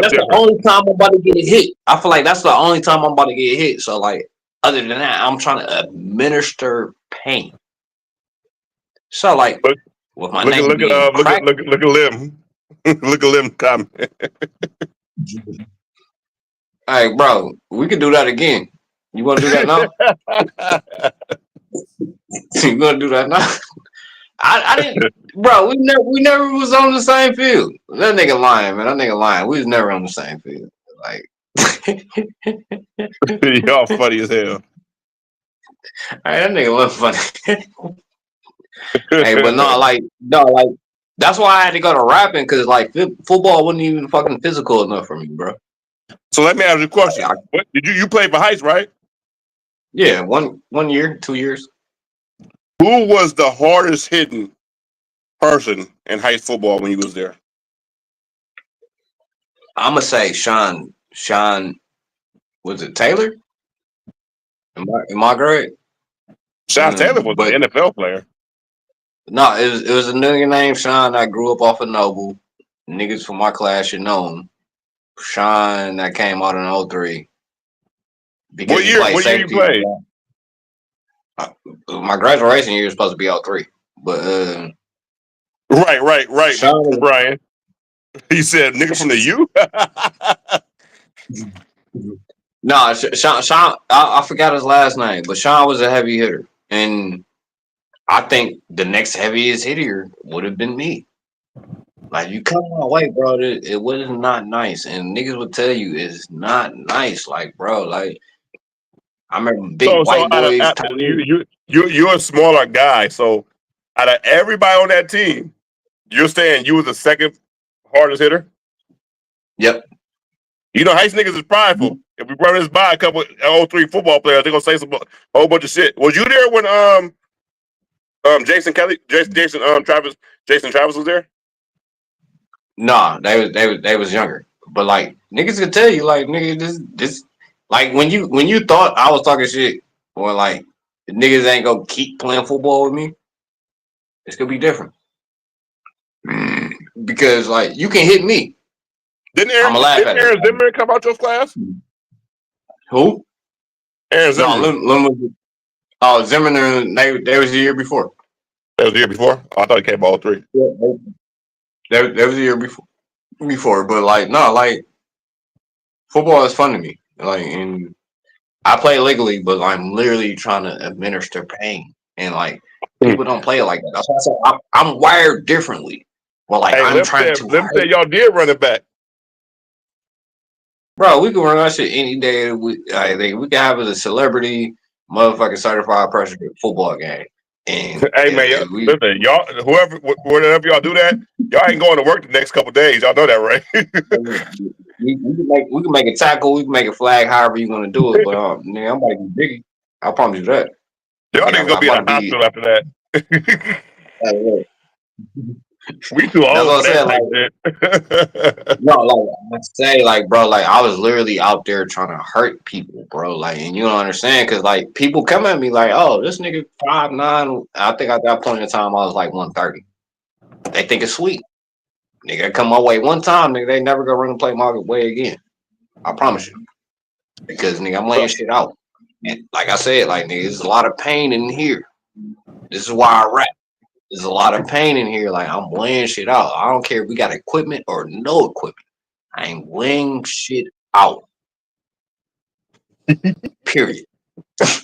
that's the only time I'm about to get hit. I feel like that's the only time I'm about to get hit. So like, other than that, I'm trying to administer pain. So like, with my name being look at Lim, look at Lim comment. Hey, bro, we can do that again. You want to do that now? You want to do that now? I didn't, bro. We never was on the same field. That nigga lying, man. That nigga lying. We was never on the same field. Like, y'all funny as hell. Hey, that nigga was funny. Hey, but like that's why I had to go to rapping because like football wasn't even fucking physical enough for me, bro. So let me ask you a question. What, did you play for Heights, right? Yeah, 1 year, 2 years. Who was the hardest hitting person in Heights football when you was there? I'm gonna say Sean. Was it Taylor? Am I correct? Sean Taylor was an NFL player. No, it was a nigga named Sean that grew up off of Noble. Niggas from my class should know him. Sean that came out in 03. What year you played? My graduation year was supposed to be 03. But Right. Sean, Brian. He said nigga from the U? No, Sean I forgot his last name, but Sean was a heavy hitter. And I think the next heaviest hitter would have been me. Like you come my way, bro. It was not nice, and niggas would tell you it's not nice. Like, bro, like I remember big white boys. You're a smaller guy, so out of everybody on that team, you're saying you were the second hardest hitter. Yep. You know, Heights niggas is prideful. If we run this by a couple 03 football players, they're gonna say a whole bunch of shit. Was you there when Jason Travis was there? Nah, they was younger. But like niggas could tell you, like nigga, this like when you thought I was talking shit, or like the niggas ain't gonna keep playing football with me, it's gonna be different. Because like you can hit me, I'ma laugh at it. Aaron Zimmerman come out your class? Who? Aaron No, Zimmerman. Zimmerman. They was the year before. That was the year before? Oh, I thought he came all three. Yeah, that was the year before. But like no, like football is fun to me. Like and I play legally, but I'm literally trying to administer pain, and like people don't play it like that. That's why I said I'm wired differently. Well, like Hey, I'm trying to. Lim said y'all did run it back. Bro, we can run that shit any day. I think we can have a celebrity, motherfucking certified pressure football game. And Hey man, listen, y'all, whenever y'all do that, y'all ain't going to work the next couple days. Y'all know that, right? we can make a tackle, we can make a flag, however you want to do it. But nigga, I'm about to be biggie. I promise you that. Y'all niggas gonna be in the hospital after that. We too That's old what for I said. that Like, no, like I say, like, bro, like I was literally out there trying to hurt people, bro. Like, and you don't understand because like people come at me like, oh, this nigga 5'9". I think at that point in time I was like 130. They think it's sweet. Nigga, come my way one time, nigga, they never gonna run and play my way again. I promise you. Because nigga, I'm laying shit out. And like I said, like nigga, there's a lot of pain in here. This is why I rap. There's a lot of pain in here. Like I'm laying shit out. I don't care if we got equipment or no equipment. I ain't laying shit out. Period. That's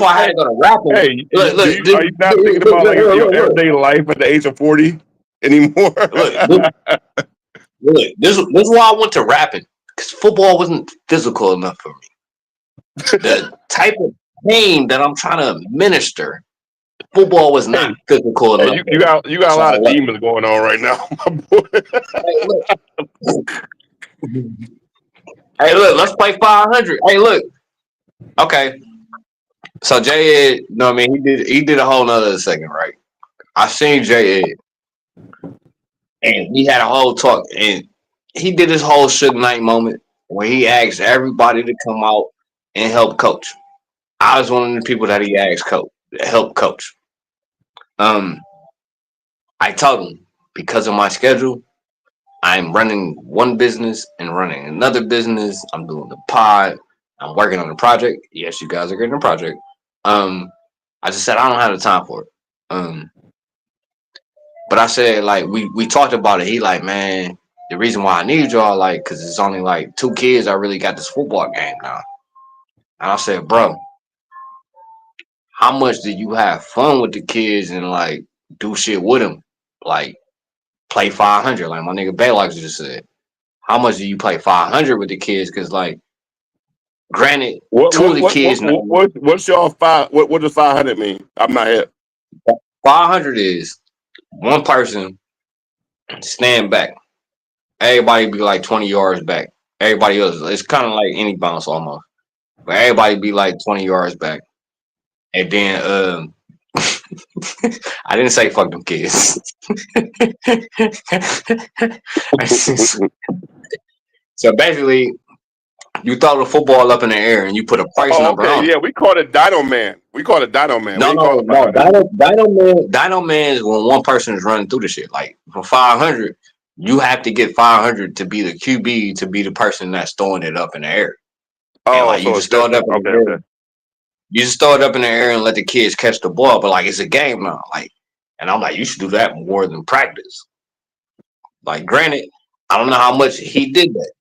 why I had to go to rapping. Hey, Look, are you not thinking about like your everyday life at the age of 40 anymore? Look, this is why I went to rapping. Because football wasn't physical enough for me. The type of pain that I'm trying to administer, football was not physical enough. You got a lot of demons going on right now, my boy. Hey, look, let's play 500. Hey, look. Okay. So J Ed, you know what I mean? He did a whole nother segment, right? I seen J Ed. And we had a whole talk. And he did his whole Suge Knight moment where he asked everybody to come out and help coach. I was one of the people that he asked help coach. I told him because of my schedule, I'm running one business and running another business. I'm doing the pod. I'm working on a project. Yes, you guys are getting a project. I just said I don't have the time for it. But I said like we talked about it. He like, man, the reason why I need y'all like because it's only like 2 kids. I really got this football game now. And I said, bro, how much do you have fun with the kids and like do shit with them? Like play 500, like my nigga Baylock just said. How much do you play 500 with the kids? Because like, granted, two of the kids. What's y'all five? What does 500 mean? I'm not hip. 500 is one person stand back. Everybody be like 20 yards back. Everybody else, it's kind of like any bounce almost. But everybody be like 20 yards back. And then I didn't say fuck them kids. So basically, you throw the football up in the air and you put a price number on it. Yeah, we call it Dino Man. Dino Man. Dino Man is when one person is running through the shit. Like for 500, you have to get 500 to be the QB to be the person that's throwing it up in the air. And like you just throw it up in the air. You just throw it up in the air and let the kids catch the ball. But like it's a game now. Like, and I'm like, you should do that more than practice. Like, granted, I don't know how much he did that.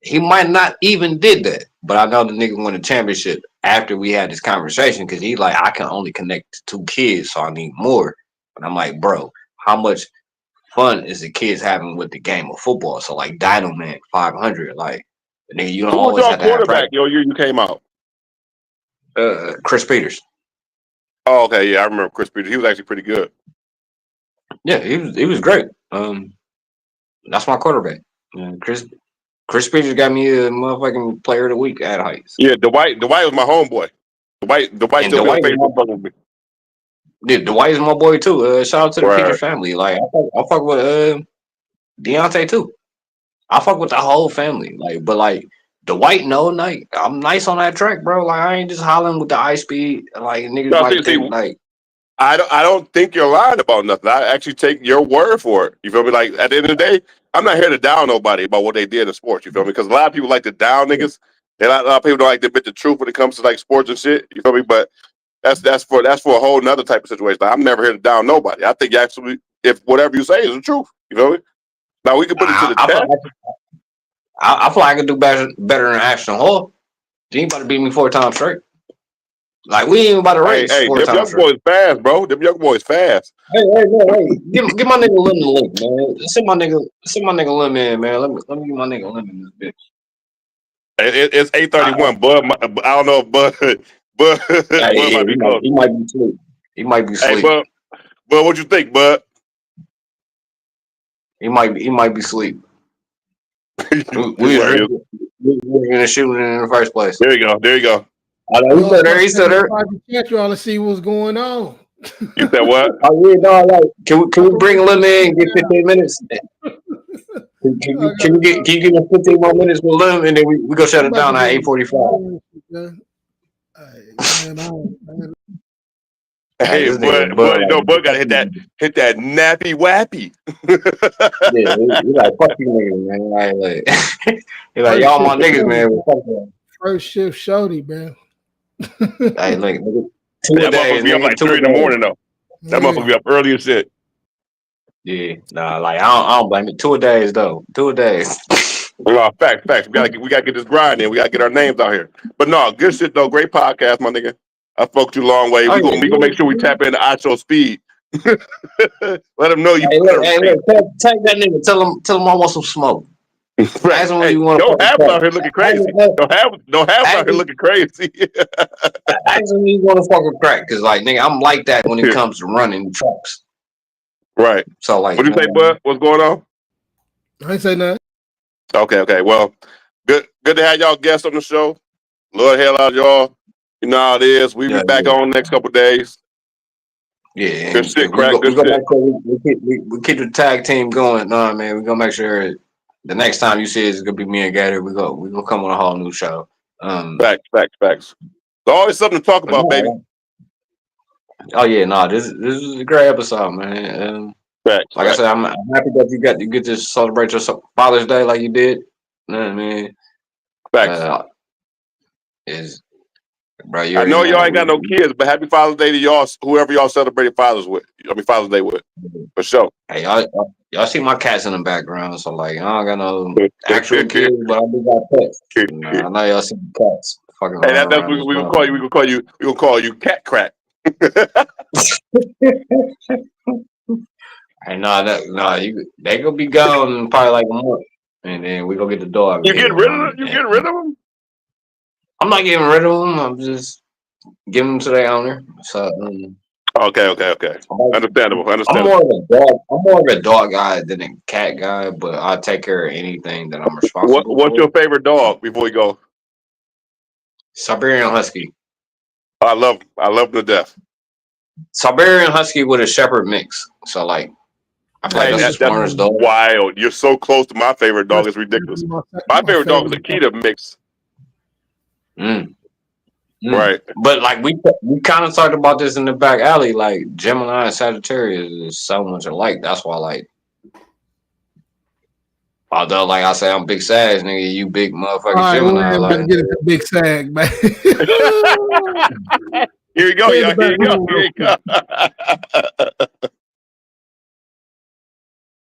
He might not even did that, but I know the nigga won the championship after we had this conversation because he like, I can only connect to 2 kids, so I need more. But I'm like, bro, how much fun is the kids having with the game of football? So like Dino Man 500, like nigga, you don't always have to have quarterback your year you came out? Chris Peters. Oh, okay, yeah, I remember Chris Peters. He was actually pretty good. Yeah, he was great. That's my quarterback. Chris Peters got me a motherfucking player of the week at Heights. Yeah, Dwight was my homeboy. Dwight still been Facebook with me. Yeah, Dwight is my boy too. Shout out to the Peters family. Like I fuck with Deontay too. I fuck with the whole family. Like, but like Dwight, no, like I'm nice on that track, bro. Like I ain't just hollering with the IShowSpeed. Like niggas No, might see, think like I don't think you're lying about nothing. I actually take your word for it. You feel me? Like at the end of the day, I'm not here to down nobody about what they did in sports. You feel me? Because a lot of people like to down niggas. And a lot of people don't like to admit the truth when it comes to like sports and shit. You feel me? But that's for a whole nother type of situation. Like, I'm never here to down nobody. I think actually, if whatever you say is the truth, you feel me? Now we can put it to the test. I feel like I could do better than Ashton Hall. He ain't about to beat me 4 times straight. Like we ain't even about to race Hey, 4 them times young straight. boys fast, bro. Them young boys fast. Hey. Give my nigga Lim the link, man. Send my nigga Lim in, man. Let me get my nigga Lim in this bitch. It's 8:31, Bud. I don't know if Bud Bud might be close. He might be asleep. He might be Hey, asleep. Bud, what you think, Bud? He might be asleep. We Right. were gonna shoot it in the first place. There you go. I know he's still there. Catch y'all to see what's going on. You said what? Oh yeah, no, like can we bring Lim in and get 15 minutes? Can you give us 15 more minutes with Lim and then we go shut it down at 8:45? Hey, Bud, you know, Bud gotta hit that nappy wappy. Yeah, he like fuck you niggas, man. Like he like y'all my niggas, man. First shift shorty, man. Hey, look, That motherfucker be up like 3 in the morning though. That motherfucker be up early as shit. Yeah, nah, like I don't blame it. 2 a days though. 2 a days. No, facts. We gotta get this grind in. We gotta get our names out here. But no, good shit though. Great podcast, my nigga. I spoke to you a long way. We gonna make sure we tap into IShowSpeed. Let them know you. Hey, look, tag that nigga. Tell him I want some smoke. Right. Ask him what you want. Don't have him out here looking crazy. Don't have him out here looking crazy. Ask him you want to fuck with crack, cause like nigga, I'm like that when it comes to running trucks. Right. So like, what do you say, Bud? What's going on? I ain't say nothing. Okay. Well, good to have y'all guests on the show. Lord hell out y'all. You know how it is. We'll be back on next couple of days. Yeah, good shit, crack. Good shit. We keep the tag team going. No, man, we're gonna make sure the next time you see it, it's gonna be me and Gator. We're gonna come on a whole new show. Facts. There's always something to talk about, baby. Oh yeah, this is a great episode, man. Facts. I said, I'm happy that you get to celebrate your Father's Day like you did. You know what I mean? Facts. Bro, I know y'all ain't got no kids, but happy Father's Day to y'all, whoever y'all celebrated Father's Day with. For sure. Hey, y'all see my cats in the background, so like I don't got no actual kids, but I do got pets. I know y'all see the cats fucking hey, around. That's we gonna call you. We gonna call you Cat Crack. Hey, they gonna be gone in probably like a month, and then we gonna get the dog. You getting rid of them? You getting rid of them? I'm not getting rid of them. I'm just giving them to their owner. So okay. Understandable. I'm more of a dog guy than a cat guy, but I take care of anything that I'm responsible for. What's your favorite dog before we go? Siberian Husky. I love them to death. Siberian Husky with a Shepherd mix. So like, I feel like that's the smartest dog. Wild. You're so close to my favorite dog. It's ridiculous. My favorite dog is a Akita mix. Right. But like we kind of talked about this in the back alley. Like Gemini and Sagittarius is so much alike. That's why like, although like I say I'm big Sag, nigga, you big motherfucking Gemini. Like, get it big Sag, man. Here you go, y'all. Here you go.